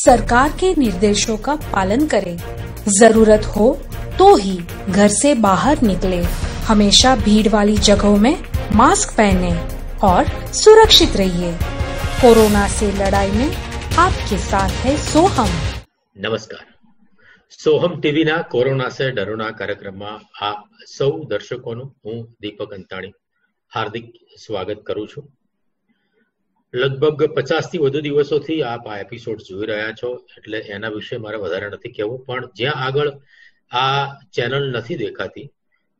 सरकार के निर्देशों का पालन करें, जरूरत हो तो ही घर से बाहर निकले, हमेशा भीड़ वाली जगहों में मास्क पहने और सुरक्षित रहिए। कोरोना से लड़ाई में आपके साथ है सोहम। નમસ્કાર, સોહમ ટીવીના કોરોના સે ડરોના કાર્યક્રમમાં આ સૌ દર્શકોનું હું દીપક અંતાણી હાર્દિક સ્વાગત કરું છું. લગભગ 50થી વધુ દિવસોથી આપ આ એપિસોડ જોઈ રહ્યા છો, એટલે એના વિશે મારે વધારે નથી કહેવું, પણ જ્યાં આગળ આ ચેનલ નથી દેખાતી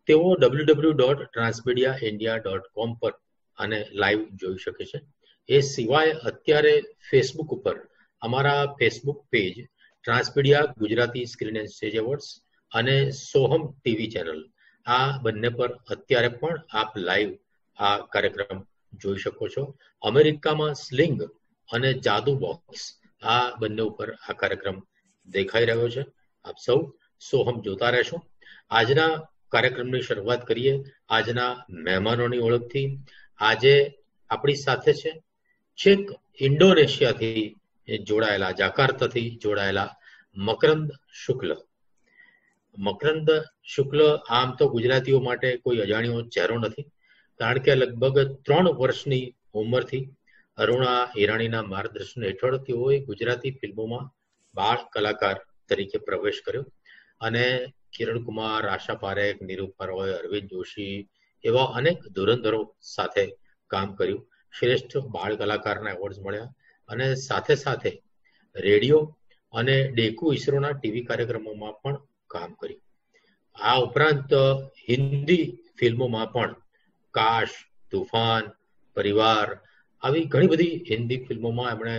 તેઓ www.transmediaindia.com પર આને લાઈવ જોઈ શકે છે. એ સિવાય અત્યારે ફેસબુક ઉપર અમારા Facebook page Transmedia Gujarati screen and stage awards અને સોહમ ટીવી ચેનલ, આ બંને પર અત્યારે પણ આપ લાઈવ આ કાર્યક્રમ જોઈ શકો છો. અમેરિકામાં સ્લિંગ અને જાદુ બોક્સ, આ બંને ઉપર આ કાર્યક્રમ દેખાઈ રહ્યો છે. આપ સૌ સોહમ જોતા રહેશો. આજના કાર્યક્રમની શરૂઆત કરીએ આજના મહેમાનોની ઓળખથી. આજે આપણી સાથે છે છેક ઇન્ડોનેશિયાથી જોડાયેલા, જાકાર્તાથી જોડાયેલા મકરંદ શુક્લ. મકરંદ શુક્લ આમ તો ગુજરાતીઓ માટે કોઈ અજાણ્યો ચહેરો નથી, કારણ કે લગભગ 3 વર્ષની ઉંમરથી અરુણા હિરાણીના માર્ગદર્શન હેઠળ તેઓએ ગુજરાતી ફિલ્મોમાં બાળ કલાકાર તરીકે પ્રવેશ કર્યો અને કિરણ કુમાર, આશા પારેખ, નિરૂપા રોય, અરવિંદ જોશી એવા અનેક ધુરંધરો સાથે કામ કર્યું. શ્રેષ્ઠ બાળ કલાકારના એવોર્ડ્સ મળ્યા અને સાથે સાથે રેડિયો અને ડેકુ ઇસરોના ટીવી કાર્યક્રમોમાં પણ કામ કર્યું. આ ઉપરાંત હિન્દી ફિલ્મોમાં પણ કાશ, તૂફાન, પરિવાર આવી ઘણી બધી હિન્દી ફિલ્મોમાં એમણે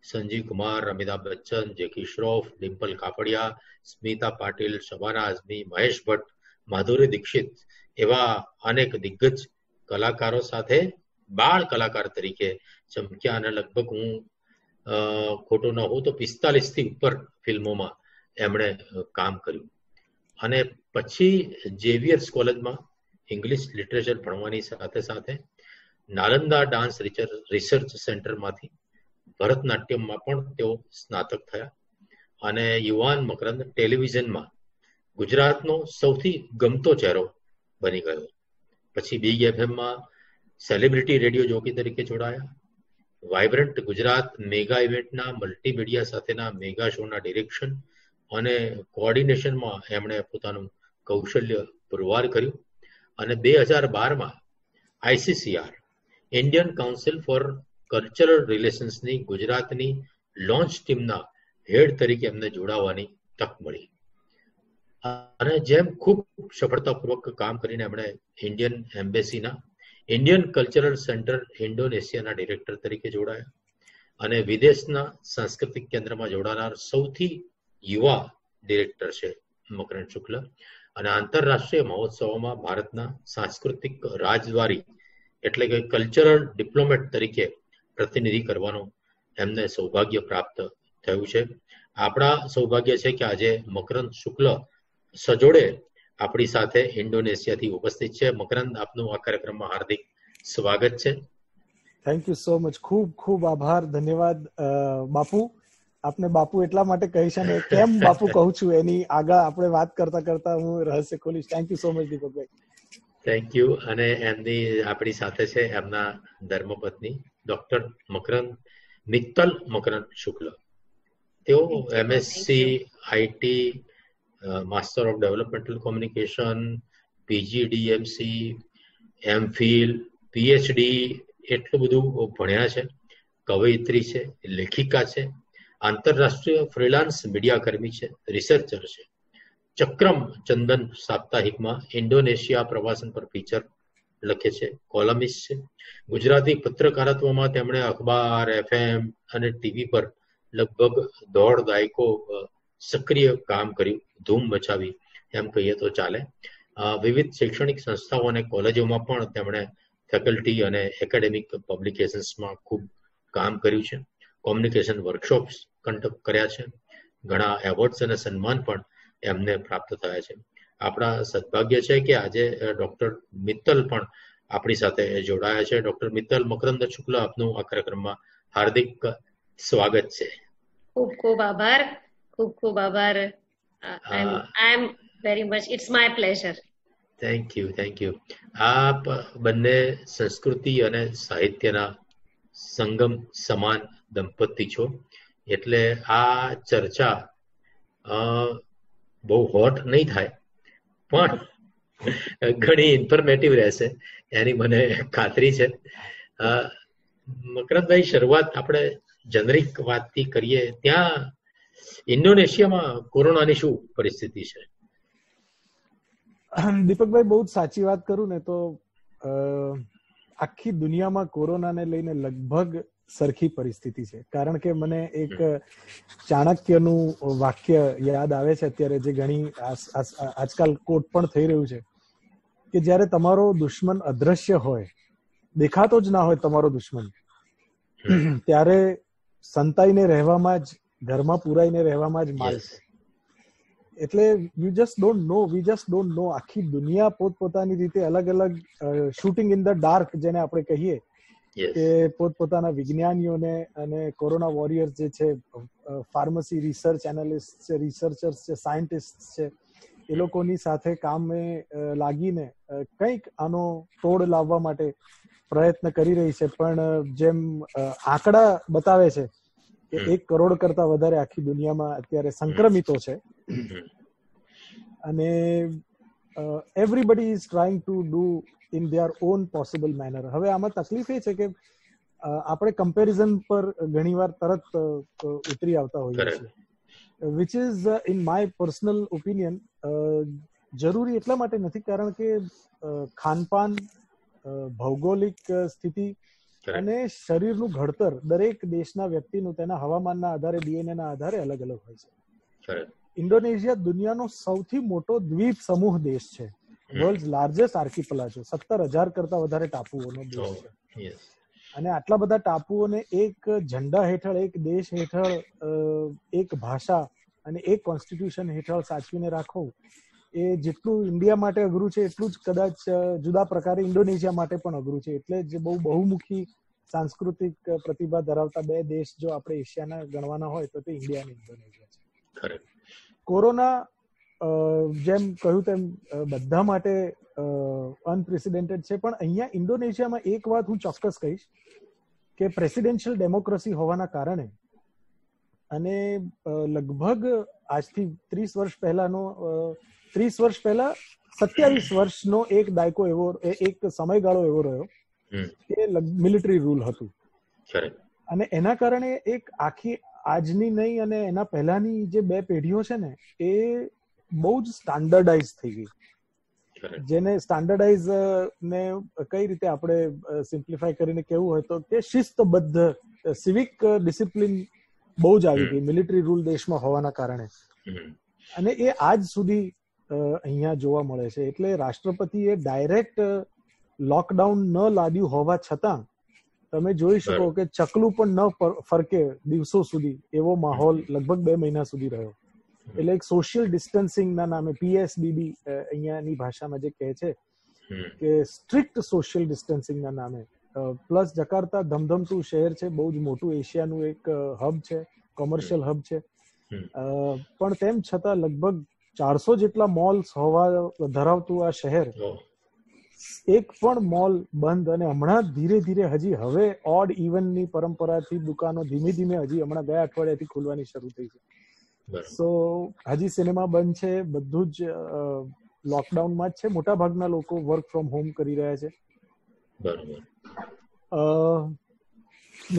સંજીવ કુમાર, અમિતાભ બચ્ચન, જેકી શ્રોફ, ડિમ્પલ કાપડિયા, સ્મિતા પાટીલ, શબાના આઝમી, મહેશ ભટ્ટ, માધુરી દીક્ષિત એવા અનેક દિગ્ગજ કલાકારો સાથે બાળ કલાકાર તરીકે ચમક્યા અને લગભગ હું ખોટો ન હોઉં તો 45થી ઉપર ફિલ્મોમાં એમણે કામ કર્યું. અને પછી ઝેવિયર્સ કોલેજમાં ઇંગ્લિશ લિટરેચર ભણવાની સાથે સાથે નાલંદા ડાન્સ રિસર્ચ સેન્ટરમાંથી ભરતનાટ્યમમાં પણ તેઓ સ્નાતક થયા અને યુવાન મકરંદ ટેલિવિઝનમાં ગુજરાતનો સૌથી ગમતો ચહેરો બની ગયો. પછી બિગ એફએમમાં સેલિબ્રિટી રેડિયો જોકી તરીકે જોડાયા. વાઇબ્રન્ટ ગુજરાત મેગા ઇવેન્ટના મલ્ટીમીડિયા સાથેના મેગા શોના ડિરેક્શન અને કોઓર્ડિનેશનમાં એમણે પોતાનું કૌશલ્ય પુરવાર કર્યું અને 2012માં ICCR Indian council for cultural રિલેશન્સની ગુજરાતની લોન્ચ ટીમના હેડ તરીકે એમને જોડાવાની તક મળી અને જેમ ખૂબ સફળતાપૂર્વક કામ કરીને એમણે ઇન્ડિયન એમ્બેસીના ઇન્ડિયન કલ્ચરલ સેન્ટર ઇન્ડોનેશિયાના ડિરેક્ટર તરીકે જોડાયા અને વિદેશના સાંસ્કૃતિક કેન્દ્રમાં જોડાનાર સૌથી યુવા ડિરેક્ટર છે મકરંદ શુક્લ. અને આંતરરાષ્ટ્રીય મહોત્સવોમાં ભારતના સાંસ્કૃતિક રાજદ્વારી એટલે કે કલ્ચરલ ડિપ્લોમેટ તરીકે પ્રતિનિધિ કરવાનું એમને સૌભાગ્ય પ્રાપ્ત થયું છે. આપણા સૌભાગ્ય છે કે આજે મકરંદ શુક્લ સજોડે આપણી સાથે ઇન્ડોનેશિયાથી ઉપસ્થિત છે. મકરંદ, આપનું આ કાર્યક્રમમાં હાર્દિક સ્વાગત છે. Thank you so much. ખૂબ ખૂબ આભાર, ધન્યવાદ બાપુ. આપને બાપુ એટલા માટે કહીશ ને કેમ બાપુ કહું છું એની આગળ આપણે વાત કરતા કરતા હું રહસ્ય ખોલીશ. Thank you so much Deepakbhai. Thank you. અને એમની આપણી સાથે છે એમના ધર્મપત્ની ડોક્ટર મકરંદ મિત્તલ મકરંદ શુક્લ. તેઓ MSc IT, master of developmental communication, PGDMC, MPhil, PhD એટલું બધું ભણ્યા છે. કવયિત્રી છે, લેખિકા છે, આંતરરાષ્ટ્રીય ફ્રીલાન્સ મીડિયા કર્મી છે, રિસર્ચર છે. ચક્રમ ચંદન સાપ્તાહિકમાં ઇન્ડોનેશિયા પ્રવાસન પર ફીચર લખે છે, કોલમિસ્ટ છે. ગુજરાતી પત્રકારત્વમાં તેમણે અખબાર, FM અને ટીવી પર લગભગ 1.5 દાયકો સક્રિય કામ કર્યું, ધૂમ મચાવી એમ કહીએ તો ચાલે. વિવિધ શૈક્ષણિક સંસ્થાઓ અને કોલેજોમાં પણ તેમણે ફેકલ્ટી અને એકેડેમિક પબ્લિકેશન્સમાં ખૂબ કામ કર્યું છે. કોમ્યુનિકેશન વર્કશોપ્સ કંડક્ટ કર્યા છે. ઘણા એવોર્ડ્સ અને સન્માન પણ એમને પ્રાપ્ત થયા છે. આપણા સદભાગ્ય છે કે આજે ડોક્ટર મિત્તલ પણ આપણી સાથે જોડાયા છે. ડોક્ટર મિત્તલ મકરંદ શુક્લ, આપનું આ કાર્યક્રમમાં હાર્દિક સ્વાગત છે. ખૂબ ખૂબ આભાર, ખૂબ ખૂબ આભાર. I am very much, it's my pleasure. Thank you. આપ બંને સંસ્કૃતિ અને સાહિત્યના સંગમ સમાન દંપતી છો, એટલે આ ચર્ચા બહુ હોટ નહીં થાય, પણ ઘણી ઇન્ફોર્મેટિવ રહેશે એની મને ખાતરી છે. મકરંદભાઈ, શરૂઆત આપણે જનરિક વાતથી કરીએ. ત્યાં ઇન્ડોનેશિયામાં કોરોનાની શું પરિસ્થિતિ છે? દીપકભાઈ, બહુ જ સાચી વાત કરું ને તો આખી દુનિયામાં કોરોનાને લઈને લગભગ સરખી પરિસ્થિતિ છે. કારણ કે મને એક ચાણક્યનું વાક્ય યાદ આવે છે અત્યારે, જે ઘણી આજકાલ કોટ પણ થઈ રહ્યું છે, કે જ્યારે તમારો દુશ્મન અદ્રશ્ય હોય, દેખાતો જ ના હોય તમારો દુશ્મન, ત્યારે સંતાઈને રહેવામાં જ, ઘરમાં પુરાઈને રહેવામાં જ માલ છે. એટલે વી જસ્ટ ડોન્ટ નો. આખી દુનિયા પોતપોતાની રીતે અલગ અલગ શૂટિંગ ઇન ધ ડાર્ક, જેને આપણે કહીએ, કે પોતપોતાના વિજ્ઞાનીઓને અને કોરોના વોરિયર્સ જે છે, ફાર્મસી રિસર્ચ એનાલિસ્ટ છે, રિસર્ચર્સ છે, સાયન્ટિસ્ટ છે, એ લોકોની સાથે કામે લાગીને કંઈક આનો તોડ લાવવા માટે પ્રયત્ન કરી રહી છે. પણ જેમ આંકડા બતાવે છે કે 1 કરોડ કરતા વધારે આખી દુનિયામાં અત્યારે સંક્રમિતો છે, અને everybody is trying to do in their on possible manner. હવે આમાં તકલીફ એ છે કે આપણે કમ્પેરિઝન પર ઘણીવાર તરત ઉતરી આવતા હોઈએ છીએ, which is in my personal opinion જરૂરી એટલા માટે નથી, કારણ કે ખાનપાન, ભૌગોલિક સ્થિતિ અને શરીરનું ઘડતર દરેક દેશના વ્યક્તિનું તેના હવામાનના આધારે, ડીએનએ ના આધારે અલગ અલગ હોય છે. ઇન્ડોનેશિયા દુનિયાનો સૌથી મોટો દ્વીપ સમૂહ દેશ છે, વર્લ્ડ લાર્જેસ્ટ આર્કિપેલાગો, 17,000 કરતા વધારે ટાપુઓનો દેશ છે. અને આટલા બધા ટાપુઓને એક ઝંડા હેઠળ, એક દેશ હેઠળ, એક ભાષા અને એક કોન્સ્ટિટ્યુશન હેઠળ સાચવીને રાખવું, એ જેટલું ઇન્ડિયા માટે અઘરું છે, એટલું જ કદાચ જુદા પ્રકારે ઇન્ડોનેશિયા માટે પણ અઘરું છે. એટલે જ બહુમુખી સાંસ્કૃતિક પ્રતિભા ધરાવતા 2 દેશ જો આપણે એશિયાના ગણવાના હોય તો તે ઇન્ડિયા અને ઇન્ડોનેશિયા છે. કોરોના, જેમ કહ્યું તેમ, બધા માટે અનપ્રેસિડેન્ટેડ છે, પણ અહીંયા ઇન્ડોનેશિયામાં એક વાત હું ચોક્કસ કહીશ કે પ્રેસિડેન્શિયલ ડેમોક્રેસી હોવાના કારણે, અને લગભગ આજથી 30 વર્ષ પહેલા 27 વર્ષનો એક દાયકો એવો, એક સમયગાળો એવો રહ્યો કે મિલિટરી રૂલ હતું, અને એના કારણે એક આખી આજની નહીં અને એના પહેલાની જે 2 પેઢીઓ છે ને, એ બહુ જ સ્ટાન્ડર્ડાઇઝ થઈ ગઈ. જેને સ્ટાન્ડર્ડાઇઝ ને કઈ રીતે આપણે સિમ્પ્લિફાય કરીને કેવું હોય તો કે શિસ્તબદ્ધ, સિવિક ડિસિપ્લિન બહુ જ આવી ગઈ મિલિટરી રૂલ દેશમાં હોવાના કારણે, અને એ આજ સુધી અહીંયા જોવા મળે છે. એટલે રાષ્ટ્રપતિએ ડાયરેક્ટ લોકડાઉન ન લાદ્યું હોવા છતાં તમે જોઈ શકો કે ચકલું પણ ન ફરકે દિવસો સુધી એવો માહોલ લગભગ 2 મહિના સુધી રહ્યો. એટલે એક સોશિયલ ડિસ્ટન્સિંગના નામે, PSBB અહીંયાની ભાષામાં જે કહે છે, કે સ્ટ્રિક્ટ સોશિયલ ડિસ્ટન્સિંગના નામે, પ્લસ જકાર્તા ધમધમતું શહેર છે, બહુ જ મોટું એશિયાનું એક હબ છે, કોમર્શિયલ હબ છે, પણ તેમ છતાં લગભગ 400 જેટલા મોલ્સ હોવા ધરાવતું આ શહેર, એક પણ મોલ બંધ, અને હમણાં ધીરે ધીરે હવે ઓડ ઇવનની પરંપરાથી દુકાનો ધીમે ધીમે હમણાં ગયા અઠવાડિયાથી ખુલવાની શરૂ થઈ છે. સો હજી સિનેમા બંધ છે, બધું જ લોકડાઉનમાં જ છે, મોટા ભાગના લોકો વર્ક ફ્રોમ હોમ કરી રહ્યા છે.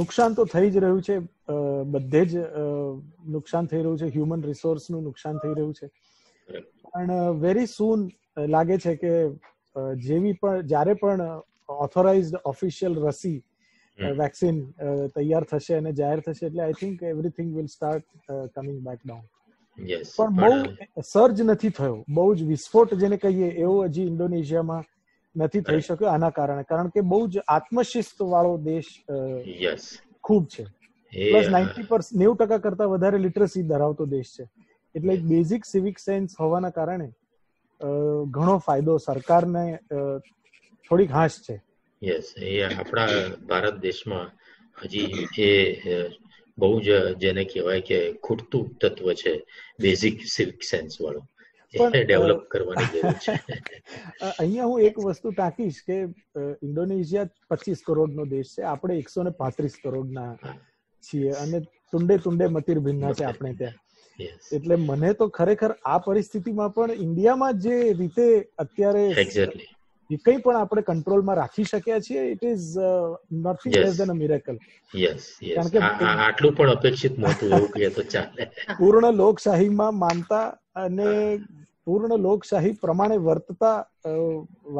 નુકસાન તો થઈ જ રહ્યું છે, બધે જ નુકસાન થઈ રહ્યું છે, હ્યુમન રિસોર્સનું નુકસાન થઈ રહ્યું છે, પણ વેરી સૂન લાગે છે કે જ્યારે પણ ઓથોરાઇઝડ ઓફિશિયલ રસી, વેક્સિન તૈયાર થશે અને જાહેર થશે, એટલે I think everything will start coming back down. પણ બહુ સર્જ નથી થયો, બહુ જ વિસ્ફોટ જેને કહીએ એવો હજી ઇન્ડોનેશિયામાં નથી થઈ શક્યો આના કારણે, કારણ કે બહુ જ આત્મશિસ્ત વાળો દેશ ખૂબ છે, પ્લસ 90% કરતા વધારે લિટરસી ધરાવતો દેશ છે. એટલે એક બેઝિક સિવિક સેન્સ હોવાના કારણે ઘણો ફાયદો સરકારને થોડીક હાશ છે. યસ, એ આપણા ભારત દેશમાં હજી એ બહુ જ જેને કહેવાય કે ખૂટતું તત્વ છે, બેઝિક સિવિક સેન્સ વાળું, એ ડેવલપ કરવાની જરૂર છે. અહીંયા હું એક વસ્તુ ટાંકીશ કે ઇન્ડોનેશિયા 25 કરોડનો દેશ છે, આપણે 135 કરોડના છીએ અને તુંડે તુંડે મતિર ભિન્ના છે આપણે ત્યાં. એટલે મને તો ખરેખર આ પરિસ્થિતિમાં પણ ઇન્ડિયામાં જે રીતે અત્યારે કંઈ પણ આપણે કંટ્રોલમાં રાખી શક્યા છીએ, it is nothing less than a miracle. કારણ કે આટલું પણ અપેક્ષિત નહોતું એવું કહે તો ચાલે. પૂર્ણ લોકશાહીમાં માનતા અને પૂર્ણ લોકશાહી પ્રમાણે વર્તતા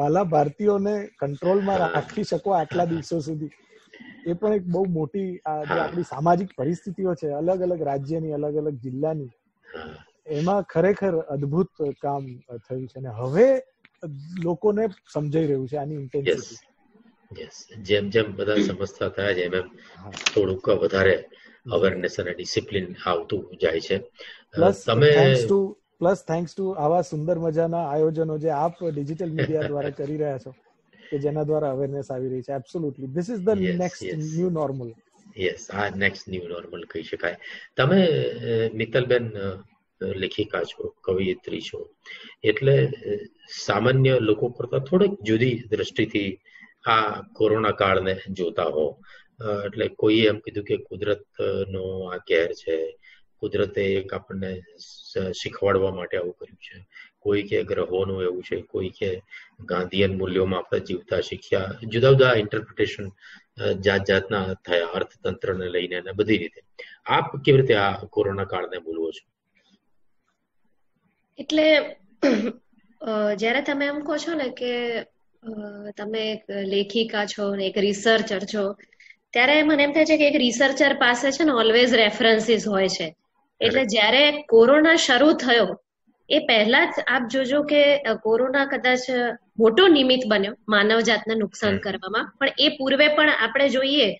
વાલા ભારતીયોને કંટ્રોલમાં રાખી શકો આટલા દિવસો સુધી, એ પણ એક બહુ મોટી જે આપણી સામાજિક પરિસ્થિતિઓ છે અલગ અલગ રાજ્યની, અલગ અલગ જિલ્લાની, એમાં ખરેખર અદ્ભુત કામ થયું છે અને હવે લોકોને સમજાઈ રહ્યું છે આની ઇન્ટેન્સિટી. જેમ જેમ બધા સમજતા થયા છે એમ થોડુંક વધારે અવેરનેસ અને ડિસિપ્લિન આવતું જાય છે. પ્લસ થેન્ક્સ ટુ આવા સુંદર મજાના આયોજનો જે આપ ડિજિટલ મીડિયા દ્વારા કરી રહ્યા છો, કે જેના દ્વારા અવેરનેસ આવી રહી છે. Absolutely this is the next new normal. Yes, આ નેક્સ્ટ ન્યૂ નોર્મલ કહી શકાય. તમે મિત્તલબેન લેખિકા છો, કવિયત્રી છો, એટલે સામાન્ય લોકો કરતા થોડીક જુદી દ્રષ્ટિથી આ કોરોના કાળને જોતા હો. એટલે કોઈએ એમ કીધું કે કુદરતનો આ કહેર છે, કુદરતે એક આપણને શીખવાડવા માટે આવું કર્યું છે, કોઈ કે ગ્રહોનું એવું છે, કોઈ કે ગાંધીયન મૂલ્યોમાં આપણે જીવતા શીખ્યા. જુદા જુદા ઇન્ટરપ્રિટેશન જાત જાતના થયા અર્થતંત્રને લઈને અને બધી રીતે. આપ કેવી રીતે આ કોરોના કાળને બોલવો છો? એટલે જ્યારે તમે એમ કહો છો ને કે તમે એક લેખિકા છો ને એક રિસર્ચર છો, ત્યારે મને એમ થાય છે કે એક રિસર્ચર પાસે છે ને ઓલવેઝ રેફરન્સીસ હોય છે. એટલે જ્યારે કોરોના શરૂ થયો એ પહેલા જ આપ જોજો કે કોરોના કદાચ મોટો નિમિત્ત બન્યો માનવજાતને નુકસાન કરવામાં, પણ એ પૂર્વે પણ આપણે જોઈએ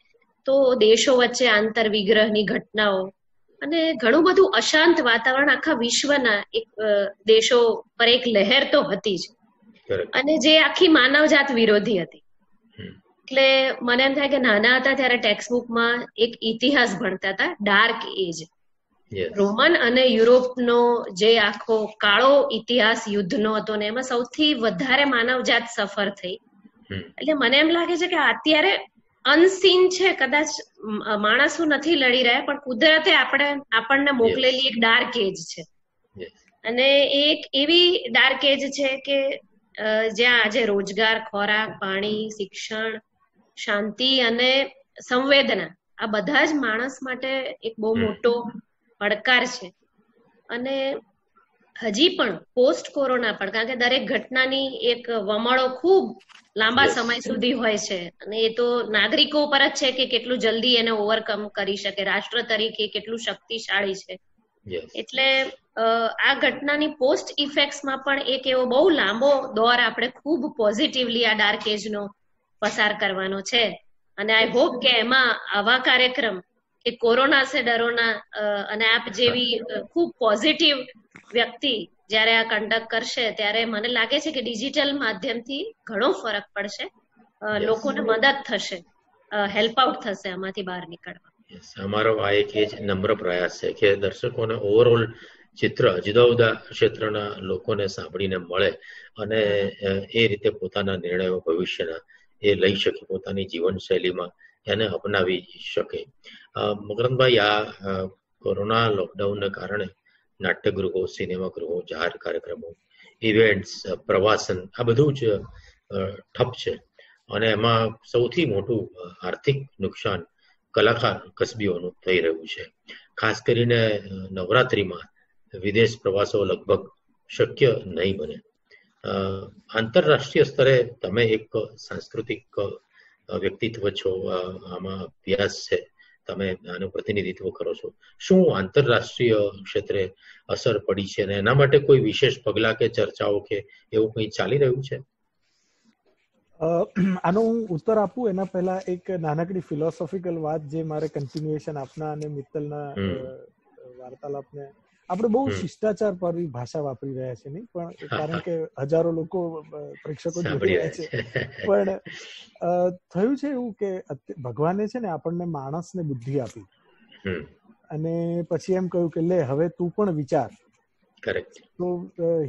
તો દેશો વચ્ચે આંતર વિગ્રહની ઘટનાઓ અને ઘણું બધું અશાંત વાતાવરણ આખા વિશ્વના એક દેશો પર એક લહેર તો હતી જ, અને જે આખી માનવજાત વિરોધી હતી. એટલે મને એમ થાય કે નાના હતા ત્યારે ટેક્સ્ટ બુકમાં એક ઇતિહાસ ભણતા હતા, ડાર્ક એજ, રોમન અને યુરોપનો જે આખો કાળો ઇતિહાસ યુદ્ધનો હતો ને એમાં સૌથી વધારે માનવજાત સફર થઈ. એટલે મને એમ લાગે છે કે અત્યારે અનસીન છે, કદાચ માણસો નથી લડી રહ્યા, પણ કુદરતે આપણને મોકલેલી એક ડાર્ક એજ છે. અને એક એવી ડાર્ક એજ છે કે જ્યાં આજે રોજગાર, ખોરાક, પાણી, શિક્ષણ, શાંતિ અને સંવેદના આ બધા જ માણસ માટે એક બહુ મોટો પડકાર છે. અને હજી પણ પોસ્ટ કોરોના પણ, કારણ કે દરેક ઘટનાની એક વમળો ખૂબ લાંબા સમય સુધી હોય છે અને એ તો નાગરિકો પર જ છે કે કેટલું જલ્દી એને ઓવરકમ કરી શકે, રાષ્ટ્ર તરીકે કેટલું શક્તિશાળી છે. એટલે આ ઘટનાની પોસ્ટ ઇફેક્ટ્સમાં પણ એક એવો બહુ લાંબો દોર આપણે ખૂબ પોઝિટિવલી આ ડાર્ક એજનો પસાર કરવાનો છે. અને આઈ હોપ કે એમાં આવા કાર્યક્રમ કે કોરોના સે ડરોના અને આપ જેવી ખૂબ પોઝિટિવ વ્યક્તિ જ્યારે આ કન્ડક્ટ કરશે ત્યારે મને લાગે છે કે ડિજિટલ માધ્યમથી ઘણો ફરક પડશે, લોકોને મદદ થશે, હેલ્પ આઉટ થશે આમાંથી બહાર નીકળવા. અમારો આ એક એ જ નમ્ર પ્રયાસ છે કે દર્શકોને ઓવરઓલ ચિત્ર જુદા જુદા ક્ષેત્રના લોકોને સાંભળીને મળે અને એ રીતે પોતાના નિર્ણયો ભવિષ્યના એ લઈ શકે, પોતાની જીવનશૈલીમાં એને અપનાવી શકે. મકરંદભાઈ, આ કોરોના લોકડાઉનને કારણે નાટ્યગૃહો, સિનેમાગૃહો, જાહેર કાર્યક્રમો, ઇવેન્ટ્સ, પ્રવાસન આ બધું જ ઠપ છે અને એમાં સૌથી મોટું આર્થિક નુકસાન કલાકાર કસબીઓનું થઈ રહ્યું છે. ખાસ કરીને નવરાત્રિમાં વિદેશ પ્રવાસો લગભગ શક્ય નહીં બને. આંતરરાષ્ટ્રીય સ્તરે તમે એક સાંસ્કૃતિક વ્યક્તિત્વ છો, આમાં અભ્યાસ છે, તમે આનું પ્રતિનિધિત્વ કરો છો. શું આંતરરાષ્ટ્રીય ક્ષેત્રે અસર પડી છે અને એના માટે કોઈ વિશેષ પગલાં કે ચર્ચાઓ કે એવું કંઈ ચાલી રહ્યું છે? આનો હું ઉત્તર આપું એના પહેલા એક નાનકડી ફિલોસોફિકલ વાત જે મારે કન્ટિન્યુએશન આપના અને મિત્તલના વાર્તાલાપને, આપણે બહુ શિષ્ટાચાર પર ભાષા વાપરી રહ્યા છે નહીં, પણ કારણ કે હજારો લોકો પ્રેક્ષકો જોઈ રહ્યા છે, પણ થયું છે એવું કે ભગવાને છે ને આપણને માણસને બુદ્ધિ આપી, અને પછી એમ કહ્યું કે લે હવે તું પણ વિચાર. કરેક્ટ. તો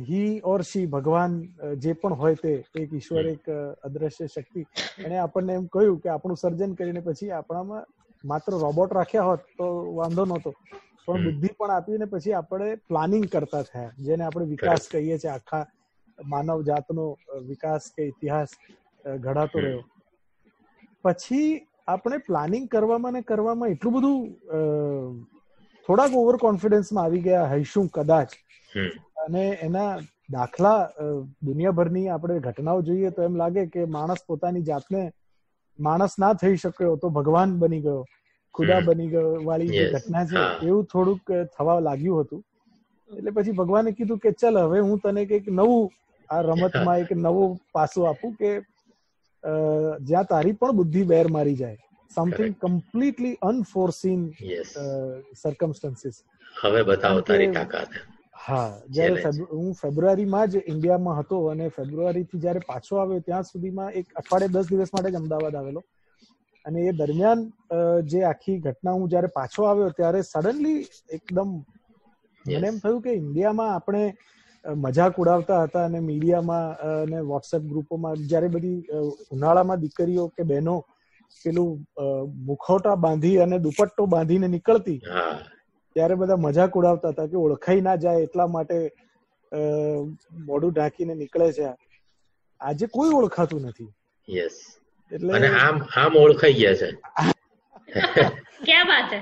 હી ઓર શી, ભગવાન જે પણ હોય તે, એક ઈશ્વર, એક અદ્રશ્ય શક્તિ, એને આપણને એમ કહ્યું કે આપણું સર્જન કરીને પછી આપણામાં માત્ર રોબોટ રાખ્યા હોત તો વાંધો નહોતો, પણ બુદ્ધિ પણ આપીને પછી આપણે પ્લાનિંગ કરતા થયા, જેને આપણે વિકાસ કહીએ છીએ. આખા માનવ જાતનો વિકાસ કે ઇતિહાસ ઘડાતો રહ્યો. પછી આપણે પ્લાનિંગ કરવામાં એટલું બધું થોડાક ઓવર કોન્ફિડન્સમાં આવી ગયા હૈશું કદાચ, અને એના દાખલા દુનિયાભરની આપણે ઘટનાઓ જોઈએ તો એમ લાગે કે માણસ પોતાની જાતને માણસ ના થઈ શક્યો તો ભગવાન બની ગયો, ખુદા બની ગયો વાળી જે ઘટના છે એવું થોડુંક થવા લાગ્યું હતું. એટલે પછી ભગવાને કીધું કે ચલ હવે હું તને કંઈક નવું આ રમતમાં એક નવું પાસું આપું કે જ્યાં તારી પણ બુદ્ધિ બેર મારી જાય. Something completely unforeseen circumstances. હવે બતાવો તારી તાકાત. હા, જયારે હું ફેબ્રુઆરીમાં જ ઇન્ડિયામાં હતો અને ફેબ્રુઆરીથી જયારે પાછો આવ્યો ત્યાં સુધીમાં એક અઠવાડિયે 10 દિવસ માટે જ અમદાવાદ આવેલો. અને એ દરમિયાન જે આખી ઘટના હું જયારે પાછો આવ્યો ત્યારે સડનલી એકદમ મને એમ થયું કે ઇન્ડિયામાં આપણે મજાક ઉડાવતા હતા અને મીડિયામાં અને વોટ્સએપ ગ્રુપોમાં જયારે બધી ઉનાળામાં દીકરીઓ કે બહેનો પેલું મુખોટા બાંધી અને દુપટ્ટો બાંધીને નીકળતી ત્યારે બધા મજાક ઉડાવતા હતા કે ઓળખાઈ ના જાય એટલા માટે મોઢું ઢાંકીને નીકળે છે. આજે કોઈ ઓળખાતું નથી. એટલે આમ ઓળખાઈ ગયા છે. ક્યાં વાત છે,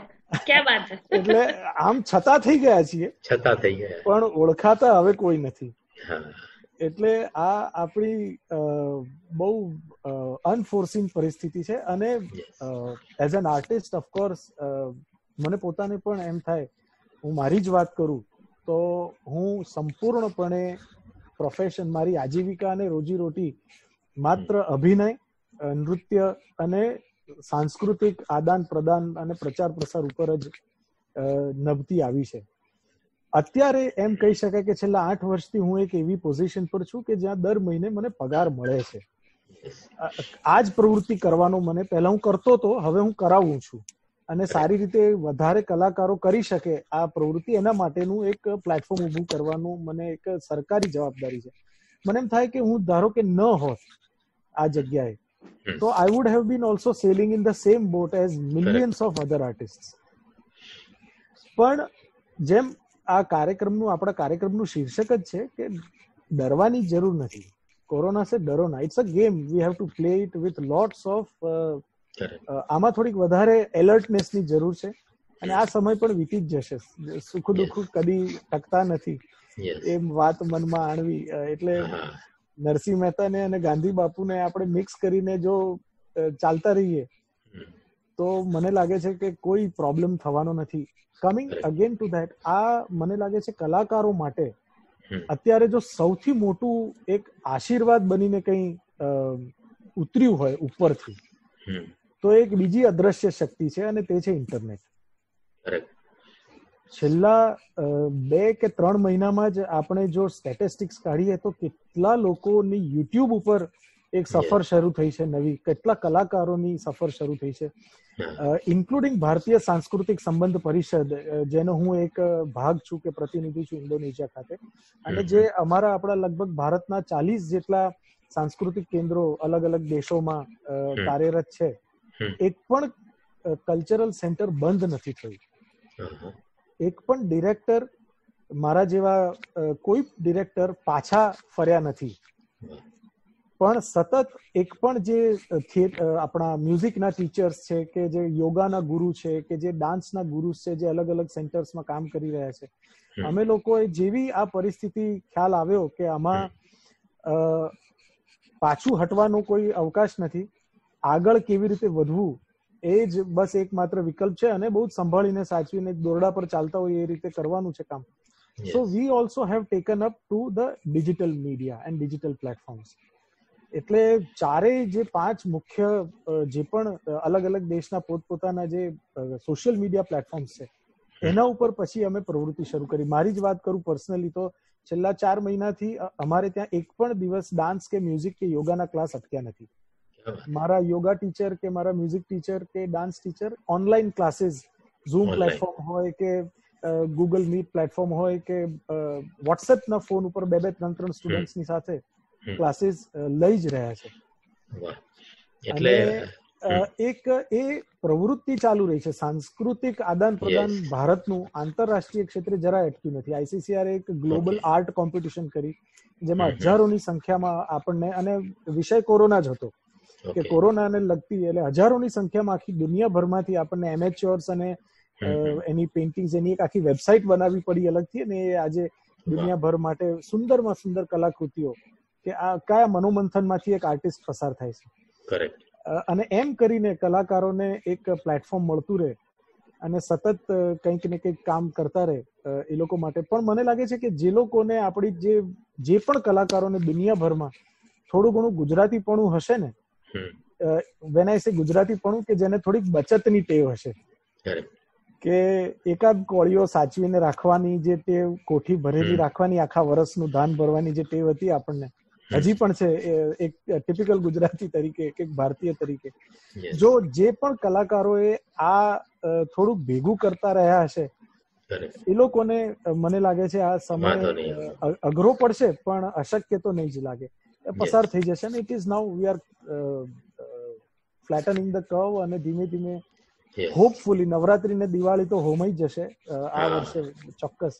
ક્યાં વાત છે. એટલે આમ છતાં થઈ ગયા છીએ, પણ ઓળખાતા હવે કોઈ નથી. એટલે આ આપણી બહુ અનફોર્સીન પરિસ્થિતિ છે. અને એઝ એન આર્ટિસ્ટ ઓફકોર્સ મને પોતાને પણ એમ થાય, હું મારી જ વાત કરું તો હું સંપૂર્ણપણે પ્રોફેશન, મારી આજીવિકા અને રોજીરોટી માત્ર અભિનય, નૃત્ય અને સાંસ્કૃતિક આદાન પ્રદાન અને પ્રચાર પ્રસાર ઉપર જ નભતી આવી છે. અત્યારે એમ કહી શકાય કે છેલ્લા 8 વર્ષથી હું એક એવી પોઝિશન પર છું કે જ્યાં દર મહિને મને પગાર મળે છે. આ જ પ્રવૃત્તિ કરવાનો મને પહેલા હું કરતો હતો, હવે હું કરાવું છું. અને સારી રીતે વધારે કલાકારો કરી શકે આ પ્રવૃત્તિ, એના માટેનું એક પ્લેટફોર્મ ઊભું કરવાનું મને એક સરકારી જવાબદારી છે. મને એમ થાય કે હું ધારો કે ન હોત આ જગ્યાએ તો I would have been also sailing in the same boat as millions of other artist. પણ જેમ આ કાર્યક્રમનું, આપણા કાર્યક્રમનું શીર્ષક જ છે કે ડરવાની જરૂર નથી. કોરોના સે ડરો ના, it's a game, we have to play it with lots of આમાં થોડીક વધારે એલર્ટનેસની જરૂર છે. અને આ સમય પણ વીતી જ જશે. સુખ દુઃખ કદી ટકતા નથી, એ વાત મનમાં આણવી. એટલે નરસિંહ મહેતાને અને ગાંધી બાપુને આપણે મિક્સ કરીને જો ચાલતા રહીએ તો મને લાગે છે કે કોઈ પ્રોબ્લેમ થવાનો નથી. કમિંગ અગેન ટુ ધેટ, આ મને લાગે છે કલાકારો માટે અત્યારે જો સૌથી મોટું એક આશીર્વાદ બનીને કંઈ ઉતર્યું હોય ઉપરથી તો એક બીજી અદ્રશ્ય શક્તિ છે અને તે છે ઇન્ટરનેટ. છેલ્લા 2 કે 3 મહિનામાં જ આપણે જો સ્ટેટિસ્ટિક્સ કાઢીએ તો કેટલા લોકોની યુટ્યુબ ઉપર એક સફર શરૂ થઈ છે નવી, કેટલા કલાકારોની સફર શરૂ થઈ છે, ઇન્ક્લુડિંગ ભારતીય સાંસ્કૃતિક સંબંધ પરિષદ, જેનો હું એક ભાગ છું કે પ્રતિનિધિ છું ઇન્ડોનેશિયા ખાતે. અને જે આપણા લગભગ ભારતના 40 જેટલા સાંસ્કૃતિક કેન્દ્રો અલગ અલગ દેશોમાં કાર્યરત છે, એક પણ કલ્ચરલ સેન્ટર બંધ નથી થયું. એક પણ ડિરેક્ટર, મારા જેવા કોઈ ડિરેક્ટર પાછા ફર્યા નથી. પણ સતત એક પણ જે આપણા મ્યુઝિકના ટીચર્સ છે કે જે યોગાના ગુરુ છે કે જે ડાન્સના ગુરુસ છે, જે અલગ અલગ સેન્ટર્સમાં કામ કરી રહ્યા છે, અમે લોકોએ જેવી આ પરિસ્થિતિ ખ્યાલ આવ્યો કે આમાં પાછું હટવાનો કોઈ અવકાશ નથી, આગળ કેવી રીતે વધવું એ જ બસ એકમાત્ર વિકલ્પ છે. અને બહુ જ સંભાળીને સાચવીને દોરડા પર ચાલતા હોય એ રીતે કરવાનું છે કામ. So we also have taken up to the digital media and digital platforms. એટલે ચારેય જે 5 મુખ્ય જે પણ અલગ અલગ દેશના પોતપોતાના જે સોશિયલ મીડિયા પ્લેટફોર્મ્સ છે એના ઉપર પછી અમે પ્રવૃત્તિ શરૂ કરી. મારી જ વાત કરું પર્સનલી તો છેલ્લા 4 મહિનાથી અમારે ત્યાં એક પણ દિવસ ડાન્સ કે મ્યુઝિક કે યોગાના ક્લાસ અટક્યા નથી. મારા યોગા ટીચર કે મારા મ્યુઝિક ટીચર કે dance teacher online classes zoom platform હોય કે ગૂગલ મીટ પ્લેટફોર્મ હોય કે વોટ્સએપના ફોન ઉપર 2-3 સ્ટુડન્ટ્સની સાથે ક્લાસીસ લઈ જ રહ્યા છે. એટલે એક એ પ્રવૃત્તિ ચાલુ રહી છે. સાંસ્કૃતિક આદાન પ્રદાન ભારતનું આંતરરાષ્ટ્રીય ક્ષેત્રે જરાય અટક્યું નથી. ICCR એક ગ્લોબલ આર્ટ કોમ્પિટિશન કરી જેમાં હજારોની સંખ્યામાં આપણને, અને વિષય કોરોના જ હતો કે કોરોનાને લગતી, એટલે હજારોની સંખ્યામાં આખી દુનિયાભરમાંથી આપણને એમેચ્યોર્સ અને એની પેઇન્ટિંગ્સ, એની એક આખી વેબસાઇટ બનાવવી પડી અલગથી, અને એ આજે દુનિયાભર માટે સુંદરમાં સુંદર કલાકૃતિઓ કે આ કયા મનોમંથનમાંથી એક આર્ટિસ્ટ પસાર થાય છે. અને એમ કરીને કલાકારોને એક પ્લેટફોર્મ મળતું રહે અને સતત કંઈક ને કંઈક કામ કરતા રહે એ લોકો માટે. પણ મને લાગે છે કે જે લોકોને આપણી જે પણ કલાકારોને દુનિયાભરમાં થોડું ઘણું ગુજરાતીપણું હશે ને, વેન આઈ સે ગુજરાતીપણું, કે જેને થોડીક બચતની ટેવ હશે, કે એકાદ કોળીઓ સાચવીને રાખવાની જે ટેવ, કોઠી ભરેલી રાખવાની, આખા વર્ષનું ધાન ભરવાની જે ટેવ હતી આપણને, હજી પણ છે એક ટિપિકલ ગુજરાતી તરીકે, એક ભારતીય તરીકે. જો જે પણ કલાકારોએ આ થોડુંક ભેગું કરતા રહ્યા હશે એ લોકોને મને લાગે છે આ સમય અઘરો પડશે પણ અશક્ય તો નહીં જ લાગે, પસાર થઈ જશે ને. It is now we are flattening the curve, અને ધીમે ધીમે હોપફુલી નવરાત્રી ને દિવાળી તો હોમાઈ જશે આ વર્ષે ચોક્કસ,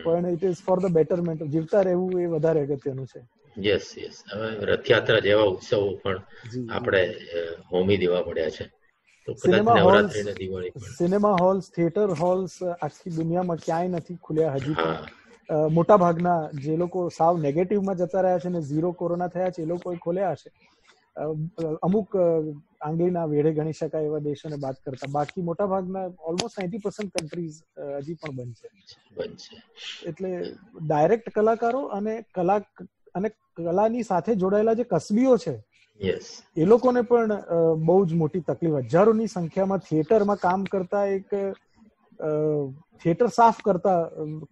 પણ it is for the betterment. જીવતા રહેવું એ વધારે અગત્યનું છે. યસ. હવે રથયાત્રા જેવા ઉત્સવો પણ આપણે હોમી દેવા પડ્યા છે. સિનેમા હોલ્સ, થિયેટર હોલ્સ આખી દુનિયામાં ક્યાંય નથી ખુલ્યા હજી પણ. મોટા ભાગના જે લોકો સાવ નેગેટિવમાં જતા રહ્યા છે ને ઝીરો કોરોના થયા છે એ લોકો ખોલ્યા હશે. અમુક આંગળીના વેઢે ગણી શકાય એવા દેશોને બાદ કરતા બાકી મોટા ભાગના ઓલમોસ્ટ 90% કન્ટ્રીઝ હજી પણ બંધ છે. એટલે ડાયરેક્ટ કલાકારો અને કલાની સાથે જોડાયેલા જે કસબીઓ છે એ લોકોને પણ બહુ જ મોટી તકલીફ. હજારોની સંખ્યામાં થિયેટરમાં કામ કરતા, એક થિયેટર સાફ કરતા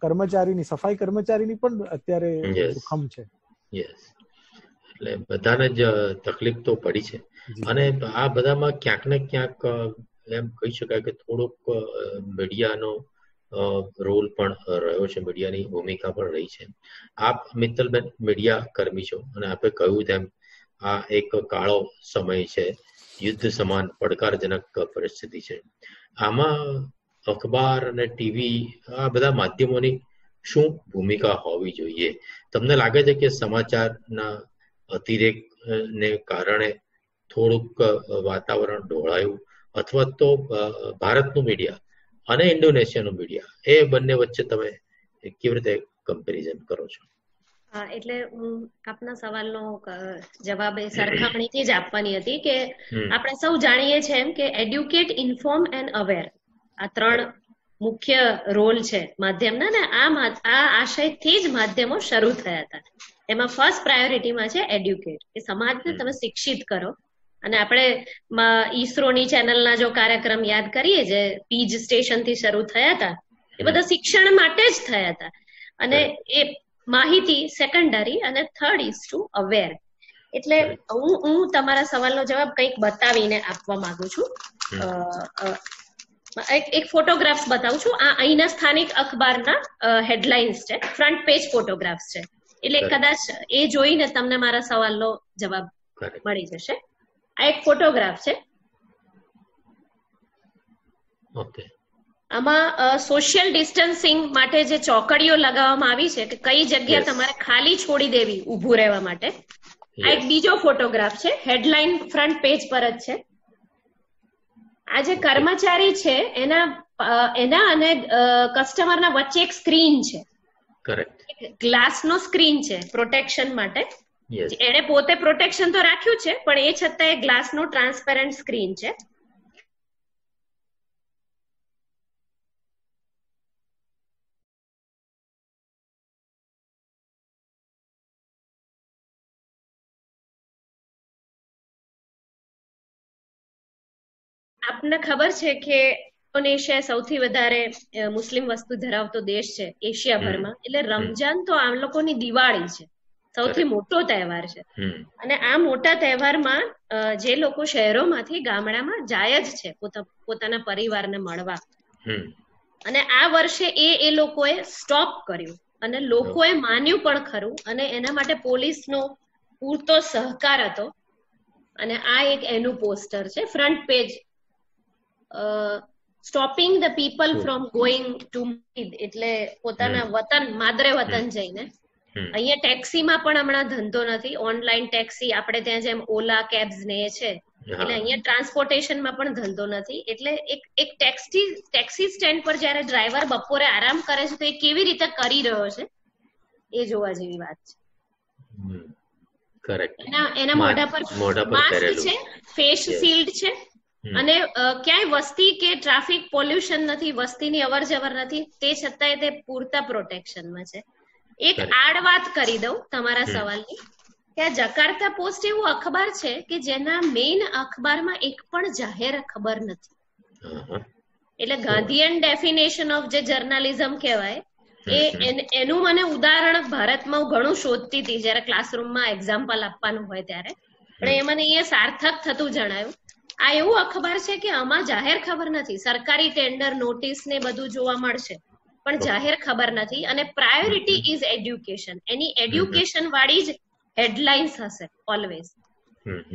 કર્મચારીની, સફાઈ કર્મચારીની પણ અત્યારે જોખમ છે. એટલે બધાને જ તકલીફ તો પડી છે. અને આ બધામાં ક્યાંક ને ક્યાંક એમ કહી શકાય કે થોડોક મીડિયાનો રોલ પણ રહ્યો છે, મીડિયાની ભૂમિકા પણ રહી છે. આપ મિત્તલબેન મીડિયા કર્મી છો અને આપે કહ્યું તેમ આ એક કાળો સમય છે, યુદ્ધ સમાન પડકારજનક પરિસ્થિતિ છે. આમાં અખબાર અને ટીવી આ બધા માધ્યમોની શું ભૂમિકા હોવી જોઈએ? તમને લાગે છે કે સમાચારના અતિરેક ને કારણે થોડુંક વાતાવરણ ઢોળાયું, અથવા તો ભારતનું મીડિયા અને ઇન્ડોનેશિયાનું મીડિયા એ બંને વચ્ચે તમે કેવી રીતે કમ્પેરિઝન કરો છો? એટલે હું આપના સવાલનો જવાબ એ સરખામણીથી જ આપવાની હતી કે આપણે સૌ જાણીએ છીએ એમ કે એડ્યુકેટ, ઇન્ફોર્મ એન્ડ અવેર આ 3 મુખ્ય રોલ છે માધ્યમના, ને આ આશયથી જ માધ્યમો શરૂ થયા હતા. એમાં ફર્સ્ટ પ્રાયોરિટીમાં છે એડ્યુકેટ, કે સમાજને તમે શિક્ષિત કરો. અને આપણે ઈસરોની ચેનલના જો કાર્યક્રમ યાદ કરીએ જે પીજ સ્ટેશનથી શરૂ થયા હતા એ બધા શિક્ષણ માટે જ થયા હતા. અને એ માહિતી સેકન્ડરી, અને થર્ડ ઇઝ ટુ અવેર. એટલે હું તમારા સવાલનો જવાબ કંઈક બતાવીને આપવા માંગુ છું. એક ફોટોગ્રાફ્સ બતાવું છું. આ અહીંના સ્થાનિક અખબારના હેડલાઇન્સ છે, ફ્રન્ટ પેજ ફોટોગ્રાફ્સ છે. એટલે કદાચ એ જોઈને તમને મારા સવાલનો જવાબ મળી જશે. આ એક ફોટોગ્રાફ છે. આમાં સોશિયલ ડિસ્ટન્સિંગ માટે જે ચોકડીઓ લગાવવામાં આવી છે કે કઈ જગ્યા તમારે ખાલી છોડી દેવી ઊભું રહેવા માટે. આ એક બીજો ફોટોગ્રાફ છે, હેડલાઇન ફ્રન્ટ પેજ પર જ છે. આ જે કર્મચારી છે એના અને કસ્ટમરના વચ્ચે એક સ્ક્રીન છે, ગ્લાસનો સ્ક્રીન છે પ્રોટેક્શન માટે. એને પોતે પ્રોટેક્શન તો રાખ્યું છે પણ એ છતાં એ ગ્લાસનો ટ્રાન્સપેરન્ટ સ્ક્રીન છે. આપને ખબર છે કે ઇન્ડોનેશિયા સૌથી વધારે મુસ્લિમ વસ્તી ધરાવતો દેશ છે એશિયાભરમાં. એટલે રમજાન તો આ લોકોની દિવાળી છે, સૌથી મોટો તહેવાર છે. અને આ મોટા તહેવારમાં જે લોકો શહેરોમાંથી ગામડામાં જાય જ છે પોતાના પરિવારને મળવા, અને આ વર્ષે એ લોકોએ સ્ટોપ કર્યું અને લોકોએ માન્યું પણ ખરું, અને એના માટે પોલીસનો પૂરતો સહકાર હતો. અને આ એક એનું પોસ્ટર છે, front page, stopping the people from going to meet, એટલે પોતાના વતન, માદરે વતન જઈને. અહીંયા ટેક્સીમાં પણ હમણાં ધંધો નથી, ઓનલાઈન ટેક્સી આપણે ત્યાં જેમ ઓલા કેબ્સ ને એ છે, એટલે અહીંયા ટ્રાન્સપોર્ટેશનમાં પણ ધંધો નથી. એટલે એક ટેક્સી સ્ટેન્ડ પર જયારે ડ્રાઈવર બપોરે આરામ કરે છે તો એ કેવી રીતે કરી રહ્યો છે એ જોવા જેવી વાત છે. એના મોઢા પર માસ્ક છે, ફેસ શિલ્ડ છે, અને ક્યાંય વસ્તી કે ટ્રાફિક પોલ્યુશન નથી, વસ્તીની અવર જવર નથી, તે છતાંય તે પૂરતા પ્રોટેક્શનમાં છે. એક આડ વાત કરી દઉં તમારા સવાલની, કે આ જકાર્તા પોસ્ટ એવું અખબાર છે કે જેના મેઇન અખબારમાં એક પણ જાહેર ખબર નથી. એટલે ગાંધીયન ડેફિનેશન ઓફ જે જર્નાલિઝમ કહેવાય એનું મને ઉદાહરણ ભારતમાં હું ઘણું શોધતી હતી જયારે ક્લાસરૂમમાં એક્ઝામ્પલ આપવાનું હોય ત્યારે, પણ એ મને અહીંયા સાર્થક થતું જણાયું. આ એવું અખબાર છે કે આમાં જાહેર ખબર નથી, સરકારી ટેન્ડર, નોટિસ ને બધું જોવા મળશે, પણ જાહેર ખબર નથી. અને priority is education, any education વાળી જ હેડલાઇન્સ હશે ઓલવેઝ.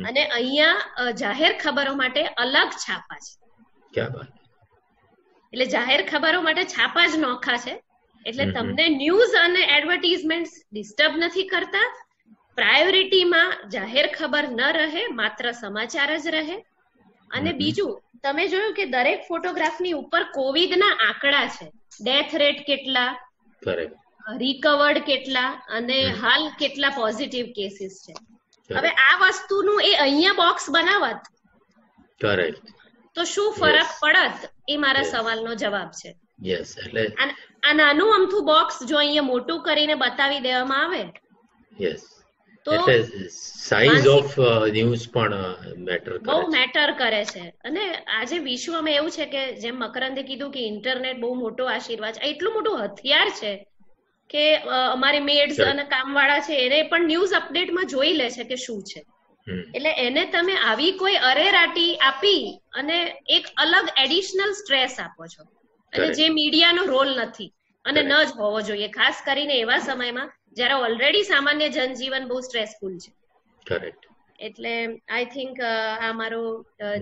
અને અહીંયા જાહેર ખબરો માટે અલગ છાપા છે. એટલે જાહેર ખબરો માટે છાપા જ નોખા છે, એટલે તમને ન્યૂઝ અને એડવર્ટીઝમેન્ટ ડિસ્ટર્બ નથી કરતા. પ્રાયોરિટીમાં જાહેર ખબર ન રહે, માત્ર સમાચાર જ રહે. અને બીજું, તમે જોયું કે દરેક ફોટોગ્રાફની ઉપર કોવિડના આંકડા છે, ડેથ રેટ કેટલા, રિકવર્ડ કેટલા, અને હાલ કેટલા પોઝિટિવ કેસીસ છે. હવે આ વસ્તુનું એ અહીંયા બોક્સ બનાવત તો શું ફરક પડત, એ મારા સવાલનો જવાબ છે. આ નાનું અમથું બોક્સ જો અહીંયા મોટું કરીને બતાવી દેવામાં આવે તો સાઇઝ ઓફ ન્યૂઝ પણ બહુ મેટર કરે છે. અને આજે વિશ્વમાં એવું છે કે જેમ મકરંદે કીધું કે ઇન્ટરનેટ બહુ મોટો આશીર્વાદ છે, એટલું મોટું હથિયાર છે કે અમારી મેડ્સ અને કામવાળા છે એને પણ ન્યૂઝ અપડેટમાં જોઈ લે છે કે શું છે. એટલે એને તમે આવી કોઈ અરેરાટી આપી અને એક અલગ એડિશનલ સ્ટ્રેસ આપો છો, અને જે મીડિયાનો રોલ નથી અને ન જ હોવો જોઈએ, ખાસ કરીને એવા સમયમાં જ્યારે ઓલરેડી સામાન્ય જનજીવન બહુ સ્ટ્રેસફુલ છે. એટલે આઈ થિંક આ મારો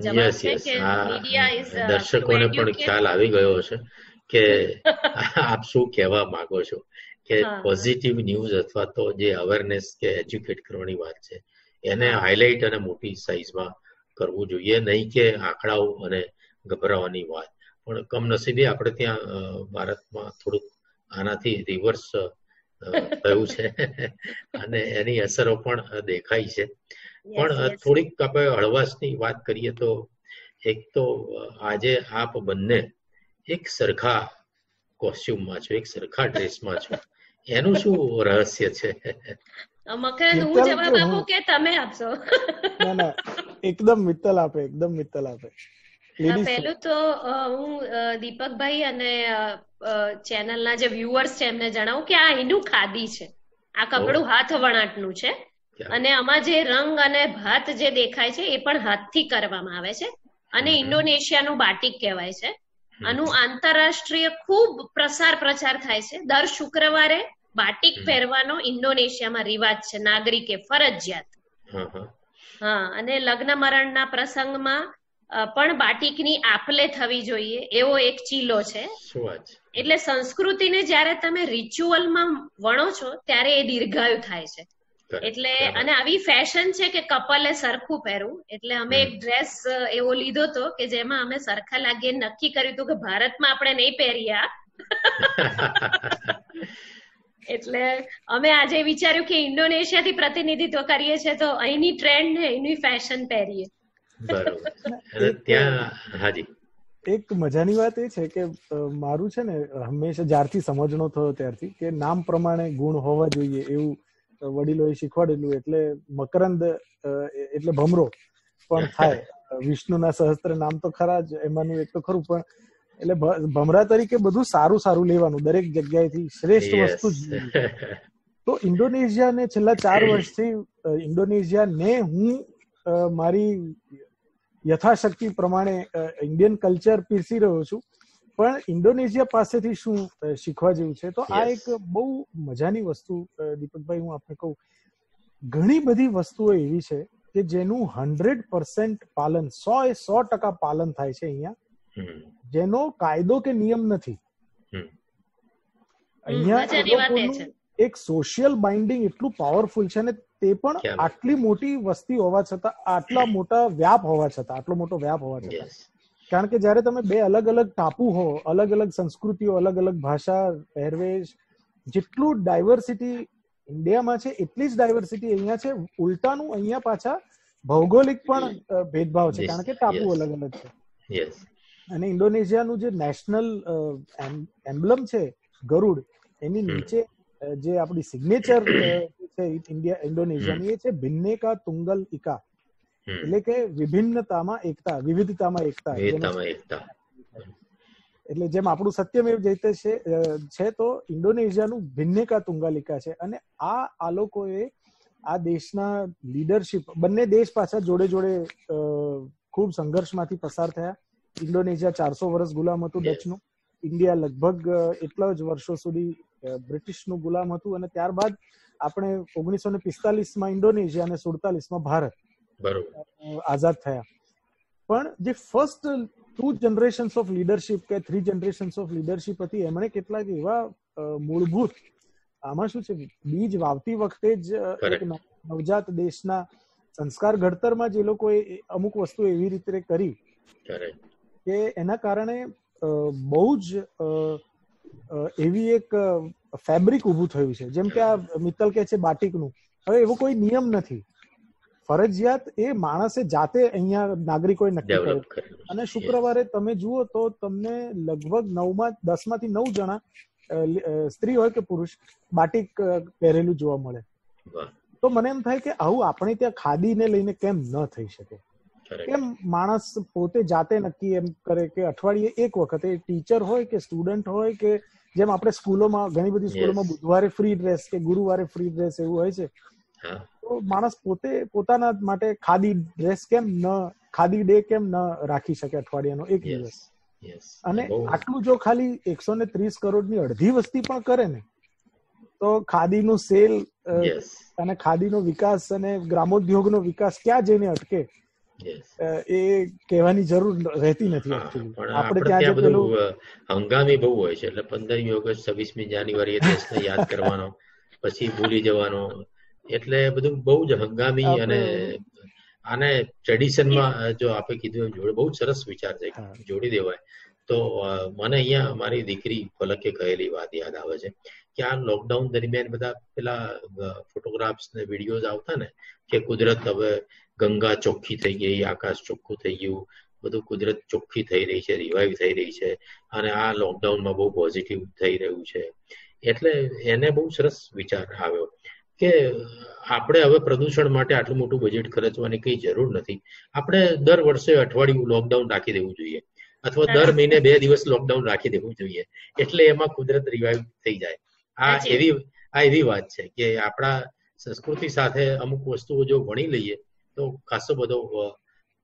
જવાબ છે કે મીડિયા ઇઝ. દર્શકોને પણ ખ્યાલ આવી ગયો હશે કે આપ શું કહેવા માંગો છો, કે પોઝિટિવ ન્યૂઝ અથવા તો જે અવેરનેસ કે એજ્યુકેટ કરવાની વાત છે એને હાઇલાઇટ અને મોટી સાઇઝમાં કરવું જોઈએ, નહીં કે આંકડાઓ અને ગભરાવાની વાત. પણ કમનસીબે આપણે ત્યાં ભારતમાં થોડુંક આનાથી રિવર્સ થયું છે અને એની અસરો પણ દેખાય છે. પણ થોડીક આપણે હળવાશની વાત કરીએ તો, એક તો આજે આપ બંને એક સરખા કોસ્ટ્યુમમાં છો, એક સરખા ડ્રેસમાં છો, એનું શું રહસ્ય છે? મકરંદ, હું જવાબ આપું કે તમે આપશો? ના ના, એકદમ મિત્તલ આપે. પહેલું તો હું દીપકભાઈ અને ચેનલના જે વ્યુઅર્સ છે એમને જણાવું કે આ એનું ખાદી છે, આ કપડું હાથ વણાટનું છે, અને આમાં જે રંગ અને ભાત જે દેખાય છે એ પણ હાથથી કરવામાં આવે છે, અને ઇન્ડોનેશિયાનું બાટિક કહેવાય છે. આનું આંતરરાષ્ટ્રીય ખૂબ પ્રચાર થાય છે. દર શુક્રવારે બાટિક પહેરવાનો ઇન્ડોનેશિયામાં રિવાજ છે, નાગરિકે ફરજિયાત. અને લગ્ન મરણના પ્રસંગમાં પણ બાટિકની આપલે થવી જોઈએ એવો એક ચીલો છે. એટલે સંસ્કૃતિને જયારે તમે રિચ્યુઅલમાં વણો છો ત્યારે એ દીર્ઘાયુ થાય છે. એટલે અને આવી ફેશન છે કે કપલે સરખું પહેરવું, એટલે અમે એક ડ્રેસ એવો લીધો હતો કે જેમાં અમે સરખા લાગીએ, નક્કી કર્યું હતું કે ભારતમાં આપણે નહીં પહેરીએ. એટલે અમે આજે વિચાર્યું કે ઇન્ડોનેશિયા થી પ્રતિનિધિત્વ કરીએ છીએ તો અહીંની ટ્રેન્ડ ને અહીંની ફેશન પહેરીએ. એક મજાની વાત એ છે કે મારું છે ને હંમેશા જ્યારથી સમજણો થયો ત્યારથી કે નામ પ્રમાણે ગુણ હોવા જોઈએ એવું વડીલોએ શીખવાડેલું. એટલે મકરંદ એટલે ભમરો પણ થાય. વિષ્ણુના સહસ્ત્ર નામ તો ખરા જ, એમાંનું એક તો ખરું, પણ એટલે ભમરા તરીકે બધું સારું લેવાનું, દરેક જગ્યાએથી શ્રેષ્ઠ વસ્તુ જ. તો ઇન્ડોનેશિયાને છેલ્લા 4 વર્ષથી ઇન્ડોનેશિયાને હું મારી યથાશક્તિ પ્રમાણે ઇન્ડિયન કલ્ચર પીરસી રહ્યો છું, પણ ઇન્ડોનેશિયા પાસેથી શું શીખવા જેવું છે, તો આ એક બહુ મજાની વસ્તુ દીપકભાઈ હું આપને કહું, ઘણી બધી વસ્તુઓ એવી છે કે જેનું 100% પાલન 100% પાલન થાય છે અહીંયા, જેનો કાયદો કે નિયમ નથી. અહીંયા એક સોશિયલ બાઇન્ડિંગ એટલું પાવરફુલ છે, અને તે પણ આટલી મોટી વસ્તી હોવા છતાં, આટલો મોટો વ્યાપ હોવા છતાં, કારણ કે જયારે તમે બે અલગ અલગ ટાપુ હો, અલગ અલગ સંસ્કૃતિઓ, અલગ અલગ ભાષા, પહેરવેશ, જેટલું ડાયવર્સિટી ઇન્ડિયામાં છે એટલી જ ડાયવર્સિટી અહીંયા છે. ઉલટાનું અહીંયા પાછા ભૌગોલિક પણ ભેદભાવ છે, કારણ કે ટાપુ અલગ અલગ છે. અને ઇન્ડોનેશિયાનું જે નેશનલ એમ્બ્લમ છે ગરુડ, એની નીચે જે આપણી સિગ્નેચર છે ઇન્ડોનેશિયાની, એ છે ભિન્નેકા તુંગલ ઇકા, એટલે કે વિભિન્નતામાં એકતા, વિવિધતામાં એકતા. એટલે જેમ આપણું સત્યમેવ જયતે છે, તો ઇન્ડોનેશિયાનું ભિન્નેકા તુંગાલિકા છે. અને આ લોકોએ આ દેશના લીડરશિપ, બંને દેશ પાછા જોડે જોડે ખૂબ સંઘર્ષમાંથી પસાર થયા. ઇન્ડોનેશિયા 400 વર્ષ ગુલામ હતું ડચનું, ઇન્ડિયા લગભગ એટલા જ વર્ષો સુધી બ્રિટિશનું ગુલામ હતું, અને ત્યારબાદ આપણે 1945માં ઇન્ડોનેશિયા અને 47માં ભારત આઝાદ થયા. પણ જે ફર્સ્ટ 2 જનરેશન્સ ઓફ લીડરશિપ કે 3 જનરેશન્સ ઓફ લીડરશિપ હતી, એમણે કેટલાક એવા મૂળભૂત, આમાં શું છે, બીજ વાવતી વખતે જ એક નવજાત દેશના સંસ્કાર ઘડતરમાં જે લોકોએ અમુક વસ્તુ એવી રીતે કરી કે એના કારણે બહુ જ એવી એક ફેબ્રિક ઊભું થયું છે. જેમ કે આ મિત્તલ કે છે બાટિકનું, હવે એવો કોઈ નિયમ નથી, ફરજિયાત એ માણસે જાતે અહીંયા નાગરિકોએ નક્કી કર્યું. અને શુક્રવારે તમે જુઓ તો તમને લગભગ 10માંથી 9 જણા, સ્ત્રી હોય કે પુરુષ, બાટિક પહેરેલું જોવા મળે. તો મને એમ થાય કે આવું આપણે ત્યાં ખાદીને લઈને કેમ ન થઈ શકે? કેમ માણસ પોતે જાતે નક્કી એમ કરે કે અઠવાડિયે એક વખત, એ ટીચર હોય કે સ્ટુડન્ટ હોય કે જેમ આપણે સ્કૂલોમાં, ઘણી બધી સ્કૂલોમાં બુધવારે ફ્રી ડ્રેસ કે ગુરુવારે ફ્રી ડ્રેસ એવું હોય છે, તો માણસ પોતે પોતાના માટે ખાદી ડ્રેસ કેમ ન, ખાદી ડે કેમ ન રાખી શકે અઠવાડિયાનો એક દિવસ? અને આટલું જો ખાલી 130 કરોડની અડધી વસ્તી પણ કરે ને, તો ખાદીનું સેલ અને ખાદીનો વિકાસ અને ગ્રામોદ્યોગનો વિકાસ ક્યાં જઈને અટકે એ કહેવાની જરૂર રહેતી નથી. આપણે ત્યાં બધું હંગામી બહુ હોય છે, એટલે 15મી ઓગસ્ટ, 26મી જાન્યુઆરી દેશને યાદ કરવાનો, પછી ભૂલી જવાનો, એટલે બધું બહુ જ હંગામી. અને આને ટ્રેડિશનમાં જો આપણે કીધું જોડે, બહુ સરસ વિચાર છે, જોડી દેવાય. તો મને અહીંયા મારી દીકરી ફલકે કહેલી વાત યાદ આવે છે કે આ લોકડાઉન દરમિયાન બધા પેલા ફોટોગ્રાફ્સ ને વિડીયોઝ આવતા ને, કે કુદરત હવે ગંગા ચોખ્ખી થઈ ગઈ, આકાશ ચોખ્ખું થઈ ગયું, બધું કુદરત ચોખ્ખી થઈ રહી છે, રિવાઇવ થઈ રહી છે, અને આ લોકડાઉનમાં બહુ પોઝિટિવ થઈ રહ્યું છે. એટલે એને બહુ સરસ વિચાર આવ્યો કે આપણે હવે પ્રદૂષણ માટે આટલું મોટું બજેટ ખર્ચવાની કઈ જરૂર નથી. આપણે દર વર્ષે અઠવાડિયું લોકડાઉન રાખી દેવું જોઈએ, અથવા દર મહિને 2 દિવસ લોકડાઉન રાખી દેવું જોઈએ, એટલે એમાં કુદરત રિવાઇવ થઈ જાય. આ એવી વાત છે કે આપણા સંસ્કૃતિ સાથે અમુક વસ્તુઓ જો ભણી લઈએ તો ખાસો બધો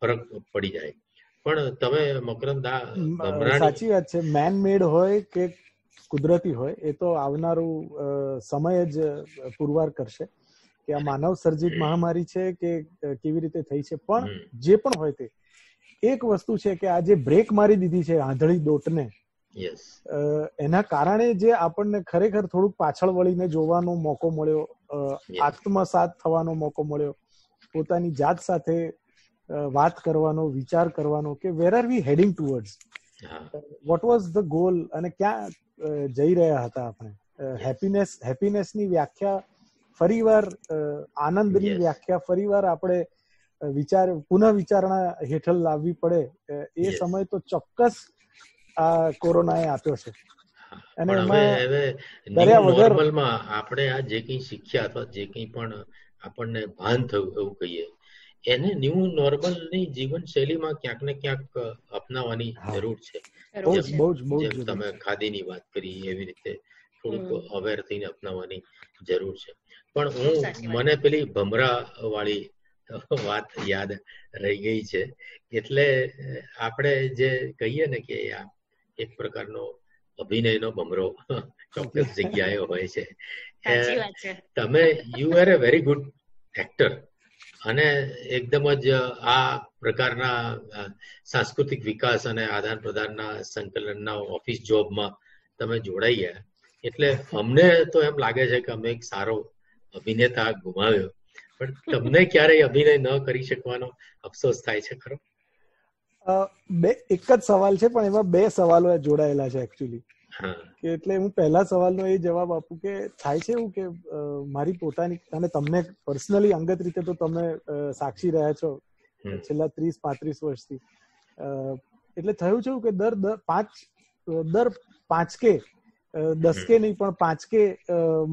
ફરક પડી જાય. પણ તમે મકરંદ, સાચી વાત છે, મેન મેડ હોય કે કુદરતી હોય, એ તો આવનારું સમય જ પુરવાર કરશે કે આ માનવ સર્જિત મહામારી છે કે કેવી રીતે થઈ છે. પણ જે પણ હોય તે એક વસ્તુ છે કે આ જે બ્રેક મારી દીધી છે આંધળી દોટને, એના કારણે જે આપણને ખરેખર થોડુંક પાછળ વળીને જોવાનો મોકો મળ્યો, આત્મસાત થવાનો મોકો મળ્યો, પોતાની જાત સાથે વાત કરવાનો, વિચાર કરવાનો કે where are we heading towards, what was the goal, અને ક્યાં જઈ રહ્યા હતા આપણે. હેપીનેસની વ્યાખ્યા ફરીવાર, આનંદની વ્યાખ્યા ફરીવાર આપણે પુનઃ વિચારણા હેઠળ લાવવી પડે. એ સમય તો ચોક્કસ આ કોરોનાએ આપ્યો છે. અને એમાં નોર્મલમાં આપણે આ જે કંઈ શીખ્યા અથવા જે કંઈ પણ આપણને ભાન થયું એવું કહીએ, એને ન્યૂ નોર્મલની જીવનશૈલીમાં ક્યાંક ને ક્યાંક અપનાવવાની જરૂર છે. જેમ તમે ખાદીની વાત કરી એવી રીતે થોડુંક અવેર થઈને અપનાવવાની જરૂર છે. પણ મને પેલી ભમરા વાળી વાત યાદ રહી ગઈ છે. એટલે આપણે જે કહીએ ને કે એક પ્રકારનો અભિનયનો ભમરો ચોક્કસ જગ્યાએ હોય છે. સાચી વાત છે. તમે you are A very good actor અને એકદમ જ આ પ્રકારના સાંસ્કૃતિક વિકાસ અને આદાન પ્રદાનના સંકલનના ઓફિસ જોબમાં તમે જોડાઈ ગયા, એટલે અમને તો એમ લાગે છે કે અમે એક સારો અભિનેતા ગુમાવ્યો. પણ તમને ક્યારેય અભિનય ન કરી શકવાનો અફસોસ થાય છે ખરો? એક જ સવાલ છે, પણ એમાં બે સવાલો જોડાયેલા છે એકચ્યુઅલી. એટલે હું પહેલા સવાલનો એ જવાબ આપું કે થાય છે એવું કે મારી પોતાની, અને તમને પર્સનલી અંગત રીતે તો તમે સાક્ષી રહ્યા છો છેલ્લા 30-35 વર્ષથી, એટલે થયું છે કે દર 5 કે 10 કે નહીં પણ 5 કે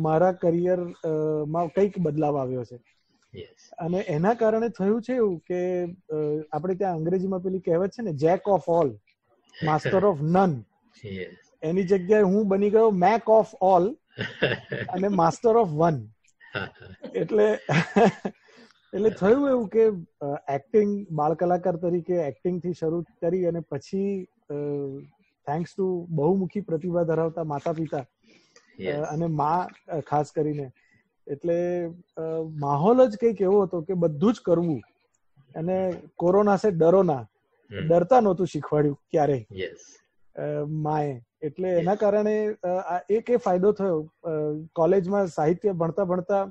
મારા કરિયર માં કંઈક બદલાવ આવ્યો છે. અને એના કારણે થયું છે એવું કે આપણે ત્યાં અંગ્રેજીમાં પેલી કહેવત છે ને, jack of all master of none, એની જગ્યાએ હું બની ગયો મેક ઓફ ઓલ અને માસ્ટર ઓફ વન. એટલે થયું એવું કે એક્ટિંગ, બાળ કલાકાર તરીકે એક્ટિંગ થી શરૂ કરી અને પછી થેન્ક્સ ટુ બહુમુખી પ્રતિભા ધરાવતા માતા પિતા અને માં ખાસ કરીને, એટલે માહોલ જ કંઈક એવો હતો કે બધું જ કરવું. અને કોરોના સે ડરો ના, ડરતા નહોતું શીખવાડ્યું ક્યારેય માએ. એટલે એના કારણે એક એ ફાયદો થયો, કોલેજમાં સાહિત્ય ભણતા ભણતા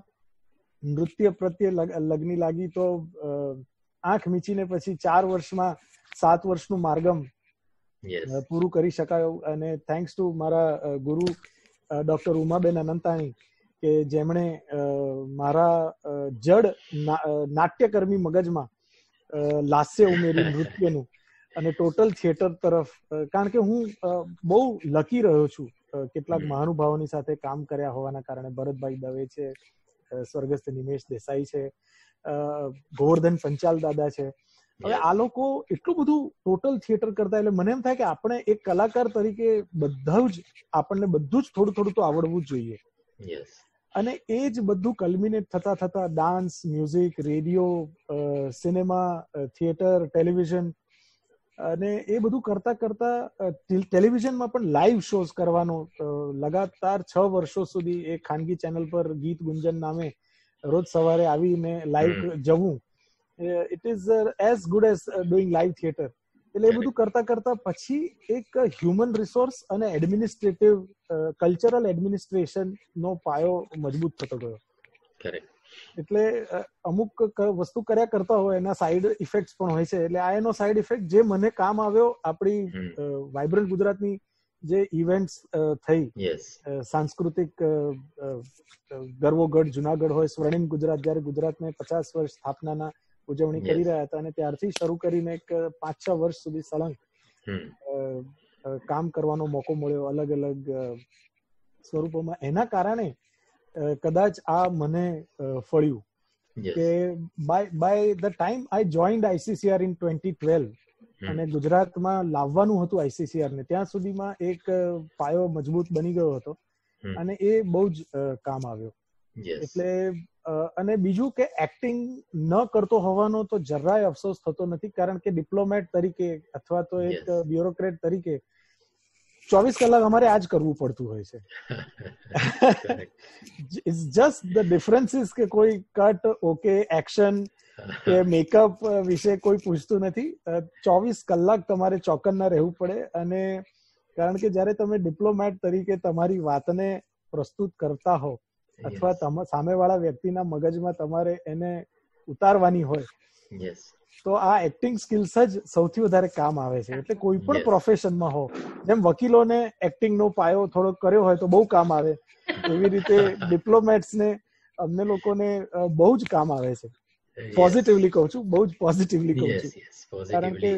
નૃત્ય પ્રત્યે લગની લાગી તો આંખ મીચીને પછી 4 વર્ષમાં 7 વર્ષનું માર્ગમ પૂરું કરી શકાયું. અને થેન્ક્સ ટુ મારા ગુરુ ડોક્ટર ઉમાબેન અનંતાણી કે જેમણે મારા જડ નાટ્યકર્મી મગજમાં લાસ્ય ઉમેર્યું, નૃત્યનું અને ટોટલ થિયેટર તરફ. કારણ કે હું બહુ લકી રહ્યો છું કેટલાક મહાનુભાવોની સાથે કામ કર્યા હોવાના કારણે. ભરતભાઈ દવે છે, સ્વર્ગસ્થ નિમેશ દેસાઈ છે, ગોવર્ધન પંચાલ દાદા છે. હવે આ લોકો એટલું બધું ટોટલ થિયેટર કરતા, એટલે મને એમ થાય કે આપણે એક કલાકાર તરીકે આપણને બધું જ થોડું થોડું તો આવડવું જ જોઈએ. અને એ જ બધું કલ્મિનેટ થતા થતા dance, music, radio, cinema, theatre, television, અને એ બધું કરતા કરતા ટેલિવિઝનમાં પણ લાઈવ શોઝ કરવાનો લગાતાર 6 વર્ષો સુધી એક ખાનગી ચેનલ પર ગીત ગુંજન નામે રોજ સવારે આવીને લાઈવ જવું, it is as good as doing live theatre. એટલે એ બધું કરતા કરતા પછી એક હ્યુમન રિસોર્સ અને એડમિનિસ્ટ્રેટિવ, કલ્ચરલ એડમિનિસ્ટ્રેશન નો પાયો મજબૂત થતો ગયો. એટલે અમુક વસ્તુ કર્યા કરતા હોય એના સાઈડ ઇફેક્ટ્સ પણ હોય છે. એટલે આ એનો સાઈડ ઇફેક્ટ જે મને કામ આવ્યો, આપણી વાઇબ્રન્ટ ગુજરાતની જે ઇવેન્ટ્સ થઈ, સાંસ્કૃતિક ગરવો ગઢ જુનાગઢ હોય, સ્વર્ણિમ ગુજરાત, જયારે ગુજરાતને 50 વર્ષ સ્થાપનાના ઉજવણી કરી રહ્યા હતા, અને ત્યારથી શરૂ કરીને એક 5-6 વર્ષ સુધી સળંગ કામ કરવાનો મોકો મળ્યો અલગ અલગ સ્વરૂપોમાં. એના કારણે કદાચ આ મને ફળ્યું કે by the time I joined ICCR in 2012 અને ગુજરાતમાં લાવવાનું હતું આઈસીસીઆર ને, ત્યાં સુધીમાં એક પાયો મજબૂત બની ગયો હતો અને એ બહુ જ કામ આવ્યો. એટલે અને બીજું કે એક્ટિંગ ન કરતો હોવાનો તો જરાય અફસોસ થતો નથી, કારણ કે ડિપ્લોમેટ તરીકે અથવા તો એક બ્યુરોક્રેટ તરીકે 24 કલાક અમારે આ જ કરવું પડતું હોય છે. It's just the difference is કે કોઈ કટ, ઓકે, એક્શન કે મેકઅપ વિશે કોઈ પૂછતું નથી. 24 કલાક તમારે ચોકન્ના રહેવું પડે. અને કારણ કે જયારે તમે ડિપ્લોમેટ તરીકે તમારી વાતને પ્રસ્તુત કરતા હો અથવા સામેવાળા વ્યક્તિના મગજમાં તમારે એને ઉતારવાની હોય, તો આ એક્ટિંગ સ્કિલ્સ જ સૌથી વધારે કામ આવે છે. એટલે કોઈ પણ પ્રોફેશનમાં હો, જેમ વકીલોને એક્ટિંગનો પાયો થોડો કર્યો હોય તો બહુ કામ આવે, એવી રીતે ડિપ્લોમેટ્સને, અમને લોકોને બહુ જ કામ આવે છે. પોઝિટિવલી કહું છું, બહુ જ પોઝિટિવલી કહું છું. કારણ કે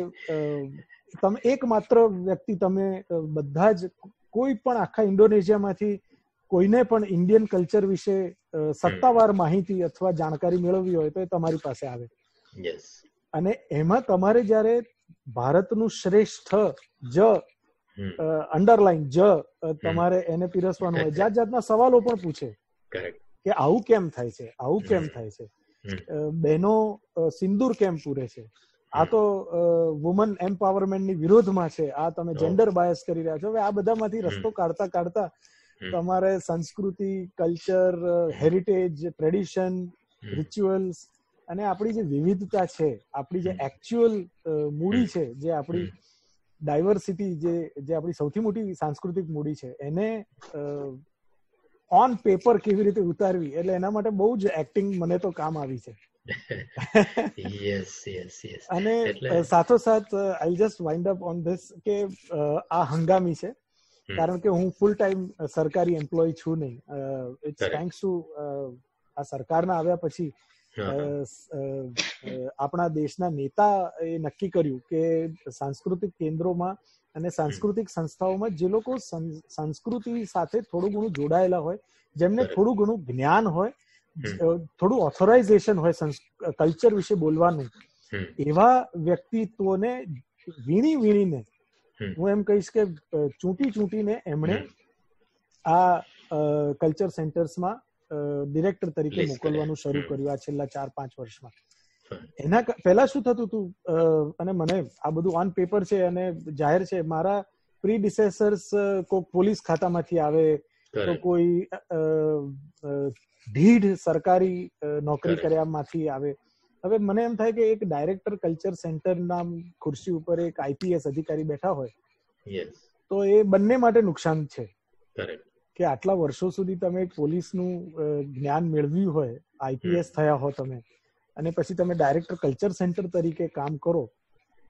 તમે એકમાત્ર વ્યક્તિ, તમે બધા જ કોઈ પણ આખા ઇન્ડોનેશિયામાંથી કોઈને પણ ઇન્ડિયન કલ્ચર વિશે સત્તાવાર માહિતી અથવા જાણકારી મેળવવી હોય તો એ તમારી પાસે આવે. અને એમાં તમારે જયારે ભારતનું શ્રેષ્ઠ જ અંડરલાઈન જ તમારે એને પીરસવાનું હોય, જાત જાતના સવાલો પણ પૂછે કે આવું કેમ થાય છે, આવું કેમ થાય છે, બહેનો સિંદૂર કેમ પૂરે છે, આ તો વુમન એમ્પાવરમેન્ટની વિરોધમાં છે, આ તમે જેન્ડર બાયસ કરી રહ્યા છો. હવે આ બધામાંથી રસ્તો કાઢતા કાઢતા તમારે સંસ્કૃતિ, કલ્ચર, હેરિટેજ, ટ્રેડિશન, રિચ્યુઅલ્સ અને આપણી જે વિવિધતા છે, આપણી જે એકચ્યુઅલ મૂડી છે, જે આપણી ડાયવર્સિટી, જે આપણી સૌથી મોટી સાંસ્કૃતિક મૂડી છે, એને ઓન પેપર કેવી રીતે ઉતારવી, એટલે એના માટે બહુ જ એક્ટિંગ મને તો કામ આવી છે. અને સાથોસાથ I just wind up on this કે આ હંગામી છે, કારણ કે હું ફૂલ ટાઈમ સરકારી એમ્પ્લોય છું નહીં. ઇટ્સ થેન્ક્સ ટુ આ સરકારના આવ્યા પછી આપણા દેશના નેતા એ નક્કી કર્યું કે સાંસ્કૃતિક કેન્દ્રોમાં અને સાંસ્કૃતિક સંસ્થાઓમાં જે લોકો સંસ્કૃતિ સાથે થોડું ઘણું જોડાયેલા હોય, જેમને થોડું ઘણું જ્ઞાન હોય, થોડું ઓથોરાઇઝેશન હોય કલ્ચર વિશે બોલવાનું, એવા વ્યક્તિત્વોને વીણીને હું એમ કહીશ કે ચૂંટીને એમણે આ કલ્ચર સેન્ટર્સમાં ડિરેક્ટર તરીકે મોકલવાનું શરૂ કર્યું આ છેલ્લા 4-5 વર્ષમાં. એના પહેલા શું થતું હતું, અને મને આ બધું ઓન પેપર છે અને જાહેર છે, મારા પ્રીડિસેસર્સ કોઈ પોલીસ ખાતામાંથી આવે, તો કોઈ ઢીઢ સરકારી નોકરી કર્યામાંથી આવે. હવે મને એમ થાય કે એક ડાયરેક્ટર કલ્ચર સેન્ટરના ખુરશી ઉપર એક આઈપીએસ અધિકારી બેઠા હોય તો એ બંને માટે નુકસાન છે કે આટલા વર્ષો સુધી તમે પોલીસનું જ્ઞાન મેળવ્યું હોય, આઈપીએસ થયા હો તમે, અને પછી તમે ડાયરેક્ટર કલ્ચર સેન્ટર તરીકે કામ કરો,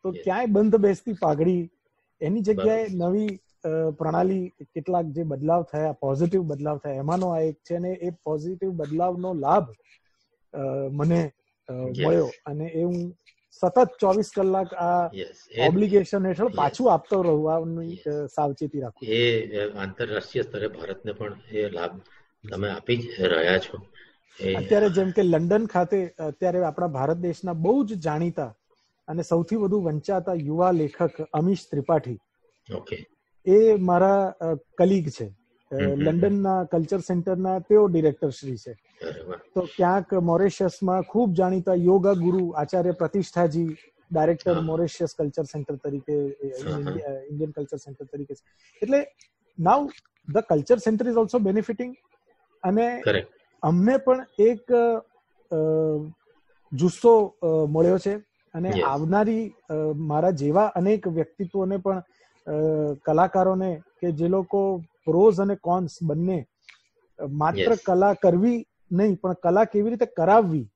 તો ક્યાંય બંધ બેસતી પાઘડી, એની જગ્યાએ નવી પ્રણાલી, કેટલાક જે બદલાવ થયા, પોઝિટિવ બદલાવ થયા, એમાંનો આ એક છે. અને એ પોઝિટિવ બદલાવનો લાભ મને મળ્યો અને એ હું સતત 24 કલાક આ ઓબ્લિગેશન હેઠળ પાછું આપતો રહેવાની સાવચેતી રાખું. એ આંતરરાષ્ટ્રીય સ્તરે ભારતને પણ એ લાભ તમે આપી જ રહ્યા છો. અત્યારે જેમ કે લંડન ખાતે અત્યારે આપણા ભારત દેશના બહુ જ જાણીતા અને સૌથી વધુ વંચાતા યુવા લેખક અમીશ ત્રિપાઠી, એ મારા કલીગ છે, લંડનના કલ્ચર સેન્ટરના તેઓ ડિરેક્ટર શ્રી છે. તો ક્યાંક મોરેશિયસમાં ખૂબ જાણીતા યોગા ગુરુ આચાર્ય પ્રતિષ્ઠાજી ડાયરેક્ટર મોરેશિયસ કલ્ચર સેન્ટર તરીકે, ઇન્ડિયન કલ્ચર સેન્ટર તરીકે છે. એટલે now the culture centre is also benefiting, અને અમને પણ એક જુસ્સો મળ્યો છે. અને આવનારી મારા જેવા અનેક વ્યક્તિત્વોને પણ, કલાકારોને કે જે લોકો પ્રોઝ અને કોન્સ બંને, માત્ર કલા કરવી નહીં પણ કલા કેવી રીતે કરાવવી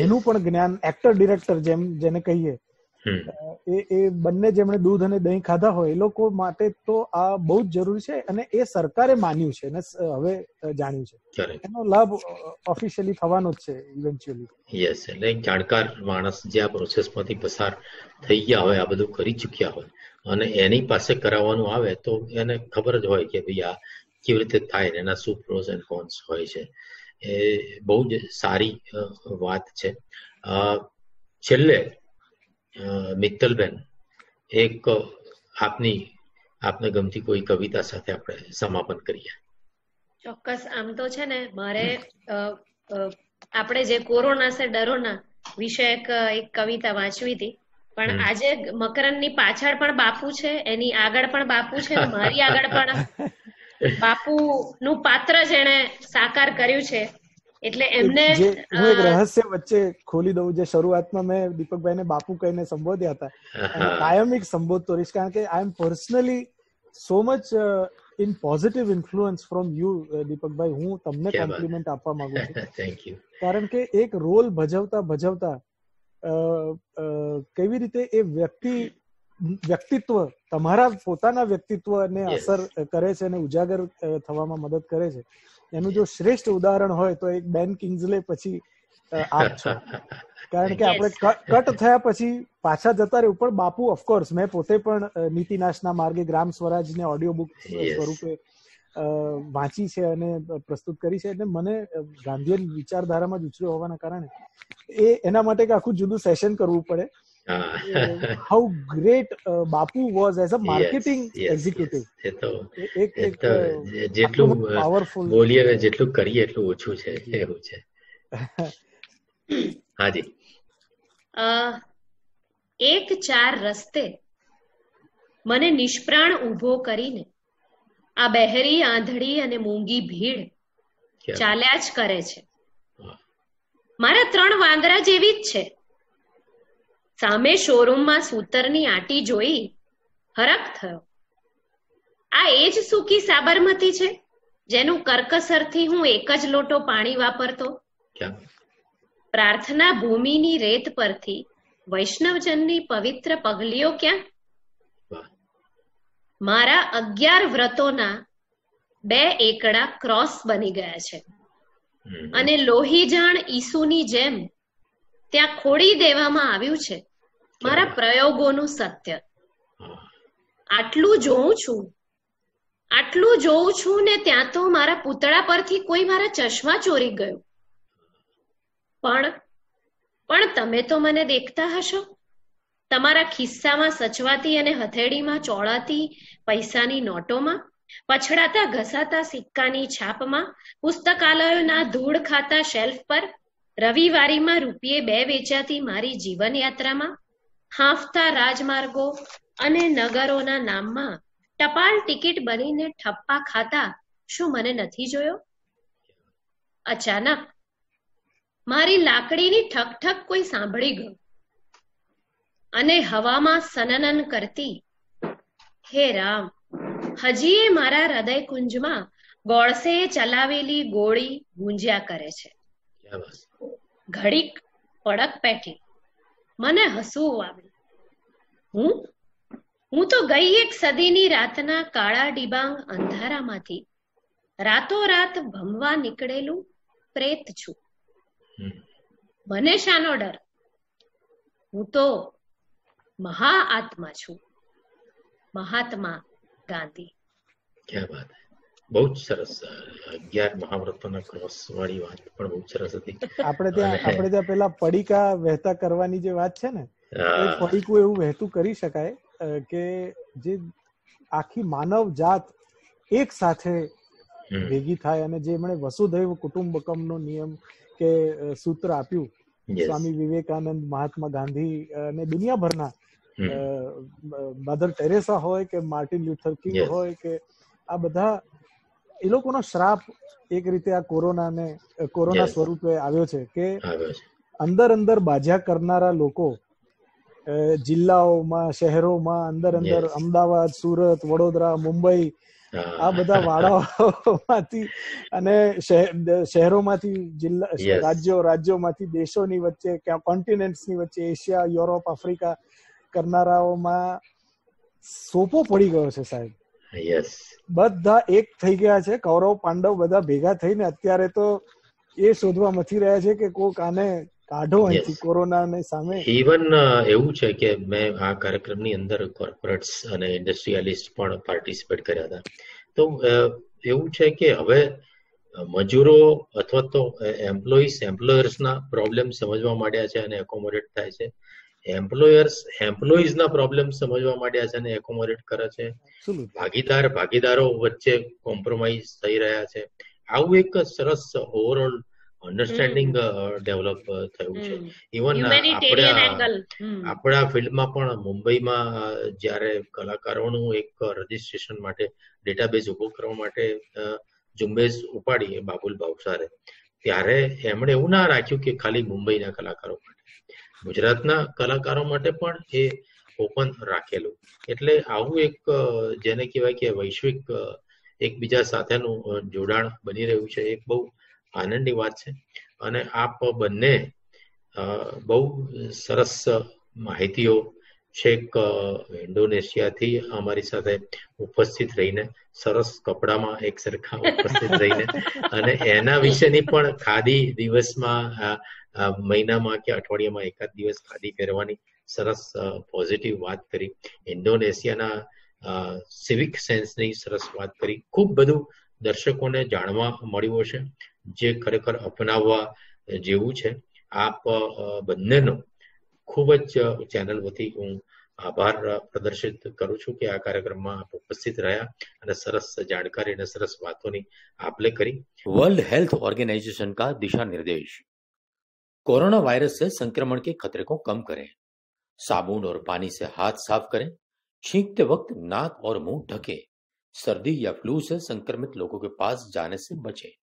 એનું પણ જ્ઞાન, એક્ટર ડિરેક્ટર જેને કહીએ, એ બંને જેમણે દૂધ અને દહીં ખાધા હોય એ લોકો માટે તો આ બહુ જ જરૂરી છે. અને એ સરકારે માન્યું છે અને હવે જાણ્યું છે, એનો લાભ ઓફિશિયલી થવાનો જ છે ઇવેન્ચ્યુઅલી. યસ, એટલે એક જાણકાર માણસ જે આ પ્રોસેસમાંથી પસાર થઈ ગયા હોય, આ બધું કરી ચૂક્યા હોય, અને એની પાસે કરાવવાનું આવે તો એને ખબર જ હોય કે ભાઈ આ કેવી રીતે થાય, એના શું પ્રોઝ એન્ડ કોન્સ હોય છે. એ બહુ જ સારી વાત છે. છેલ્લે મિત્તલબેન, એક આપને ગમતી કોઈ કવિતા સાથે આપણે સમાપન કરીએ. ચોક્કસ. આમ તો છે ને, મારે આપણે જે કોરોના સે ડરોના વિશે એક કવિતા વાંચવી હતી, પણ આજે મકરંદની પાછળ પણ બાપુ છે, એની આગળ પણ બાપુ છે, મારી આગળ પણ બાપુ નું પાત્ર જેને સાકાર કર્યું છે. એટલે એમને હું એક રહસ્ય વચ્ચે ખોલી દઉં, જે શરૂઆતમાં મેં દીપકભાઈને બાપુ કહીને સંબોધ્યા હતા, અને કાયમિક સંબોધતો રહીશ, કારણ કે I am personally so much in positive influence from you દીપકભાઈ. હું તમને કોમ્પ્લિમેન્ટ આપવા માંગુ છું, કારણ કે એક રોલ ભજવતા કેવી રીતે એ વ્યક્તિત્વ તમારા પોતાના વ્યક્તિત્વને અસર કરે છે અને ઉજાગર થવામાં મદદ કરે છે, એનું જો શ્રેષ્ઠ ઉદાહરણ હોય તો એક બેન કિંગ્સલે પછી આપ છો. કારણ કે આપણે કટ થયા પછી પાછા જતા રહ્યું, પણ બાપુ ઓફકોર્સ મેં પોતે પણ નીતિનાશના માર્ગે ગ્રામ સ્વરાજને ઓડિયો બુક સ્વરૂપે વાંચી છે અને પ્રસ્તુત કરી છે. એટલે મને ગાંધીયન વિચારધારામાં જ ઉછર્યો હોવાના કારણે એના માટે એક આખું જુદું સેશન કરવું પડે. How great Bapu was as a marketing executive. જેટલું પાવરફુલ બોલીએ, જેટલું કરીએ એટલું ઓછું છે, એવું છે. હાજી. એક ચાર રસ્તે મને નિષ્પ્રાણ ઊભો કરીને આ બહેરી આંધળી અને મૂંગી ભીડ ચાલ્યા જ કરે છે. મારા 3 વાંદરા જેવી જ છે. સામે શોરૂમમાં સૂતરની આંટી જોઈ હરખ થયો. આ એ જ સૂકી સાબરમતી છે જેનું કરકસરથી હું એક જ લોટો પાણી વાપરતો. પ્રાર્થના ભૂમિની રેત પરથી વૈષ્ણવજનની પવિત્ર પગલીઓ ક્યાં? મારા 11 વ્રતોના 2 એકડા ક્રોસ બની ગયા છે અને લોહીજાણ ઈસુની જેમ ત્યાં ખોડી દેવામાં આવ્યું છે મારા પ્રયોગોનું સત્ય. આટલું જોઉં છું ને ત્યાં તો મારા પૂતળા પરથી કોઈ મારા ચશ્મા ચોરી ગયો. પણ તમે તો મને દેખતા હશો. તમારા ખિસ્સામાં સચવાતી અને હથેળીમાં ચોળાતી પૈસાની નોટોમાં, પછડાતા ઘસાતા સિક્કાની છાપમાં, પુસ્તકાલયોના ધૂળ ખાતા શેલ્ફ પર, રવિવારીમાં ₹2 વેચાતી મારી જીવનયાત્રામાં, હાંફતા રાજમાર્ગો અને નગરોના નામમાં ટપાલ ટિકિટ બનીને ઠપ્પા ખાતા શું મને નથી જોયો? અચાનક મારી લાકડીની ઠક કોઈ સાંભળી ગયું અને હવામાં સનનન કરતી હે રામ હજીએ મારા હૃદયકુંજમાં ગોળસે ચલાવેલી ગોળી ગુંજ્યા કરે છે. ઘડીક પડક પેઠી મને હસવું આવ્યું. હું તો ગઈ એક સદીની રાતના કાળા ડિબાંગ અંધારામાંથી રાતોરાત ભમવા નીકળેલું પ્રેત છું. મને શાનો ડર? હું તો મહાઆત્મા છું, મહાત્મા ગાંધી. ક્યાં વાત હે, બહુ જ સરસ. 11 મહાવ્રતોના ક્રોસ વાળી વાત પણ બહુ સરસ હતી. આપણે ત્યાં પેલા પડીકા વહેતા કરવાની જે વાત છે ને, એ પડીકું એવું વહેતું કરી શકાય કે જે આખી માનવ જાત એક સાથે ભેગી થાય અને જે એમણે વસુધૈવ કુટુંબકમનો નિયમ કે સૂત્ર આપ્યું સ્વામી વિવેકાનંદ, મહાત્મા ગાંધી અને દુનિયાભરના મધર ટેરેસા હોય કે માર્ટિન લ્યુથર કિંગ હોય કે આ બધા, એ લોકોનો શ્રાપ એક રીતે આ કોરોના સ્વરૂપે આવ્યો છે કે અંદર બાજ્યા કરનારા લોકો જિલ્લાઓમાં, શહેરોમાં, અંદર અમદાવાદ, સુરત, વડોદરા, મુંબઈ, આ બધા વાડાઓમાંથી અને શહેરોમાંથી, રાજ્યોમાંથી, દેશોની વચ્ચે, કોન્ટિનેન્ટ્સની વચ્ચે, એશિયા, યુરોપ, આફ્રિકા કરનારાઓમાં સોપો પડી ગયો છે સાહેબ. બધા એક થઈ ગયા છે. કૌરવ પાંડવ બધા ભેગા થઈને અત્યારે તો એ શોધવા મથી રહ્યા છે કે કોક આને કાઢો અહીંથી કોરોનાની સામે. ઇવન એવું છે કે મેં આ કાર્યક્રમની અંદર કોર્પોરેટ્સ અને ઇન્ડસ્ટ્રીયાલિસ્ટ પણ પાર્ટિસિપેટ કર્યા હતા. તો એવું છે કે હવે મજૂરો અથવા તો એમ્પ્લોયર્સના પ્રોબ્લેમ સમજવા માંડ્યા છે અને એકોમોડેટ થાય છે. એમ્પ્લોઈઝના પ્રોબ્લેમ સમજવા માંડ્યા છે અને એકોમોડેટ કરે છે. ભાગીદારો વચ્ચે કોમ્પ્રોમાઇઝ થઈ રહ્યા છે. આવું એક સરસ ઓવરઓલ અન્ડરસ્ટેન્ડિંગ ડેવલપ થયું છે. ઇવન આપણા ફિલ્ડમાં પણ મુંબઈમાં જ્યારે કલાકારોનું એક રજીસ્ટ્રેશન માટે ડેટાબેઝ ઉભો કરવા માટે ઝુંબેશ ઉપાડી બાબુલ ભાવસારે, ત્યારે એમણે એવું ના રાખ્યું કે ખાલી મુંબઈના કલાકારો માટે, ગુજરાતના કલાકારો માટે પણ એ ઓપન રાખેલું. એટલે આવું એક જેને કહેવાય કે વૈશ્વિક એકબીજા સાથેનું જોડાણ બની રહ્યું છે. એક બહુ આનંદની વાત છે. અને આપ બંને બહુ સરસ માહિતીઓ છેક ઇન્ડોનેશિયાથી અમારી સાથે ઉપસ્થિત રહીને, સરસ કપડામાં એક સરખા ઉપસ્થિત રહીને અને એના વિશેની પણ ખાદી દિવસમાં, મહિનામાં કે અઠવાડિયામાં એકાદ દિવસ ખાદી પહેરવાની સરસ પોઝિટિવ વાત કરી. ઇન્ડોનેશિયાના સિવિક સેન્સની સરસ વાત કરી. ખૂબ બધું દર્શકોને જાણવા મળ્યું હશે જે ખરેખર અપનાવવા જેવું છે. આપ બંનેનો ખૂબ જ ચેનલ વતી હું આભાર પ્રદર્શિત કરું છું કે આ કાર્યક્રમમાં આપ ઉપસ્થિત રહ્યા અને સરસ જાણકારી અને સરસ बातों आपने करी. वर्ल्ड हेल्थ ऑर्गेनाइजेशन का दिशा निर्देश, कोरोना वायरस से संक्रमण के खतरे को कम करें, साबुन और पानी से हाथ साफ करें। छींकते वक्त नाक और मुंह ढकें। सर्दी या फ्लू से संक्रमित लोगों के पास जाने से बचें।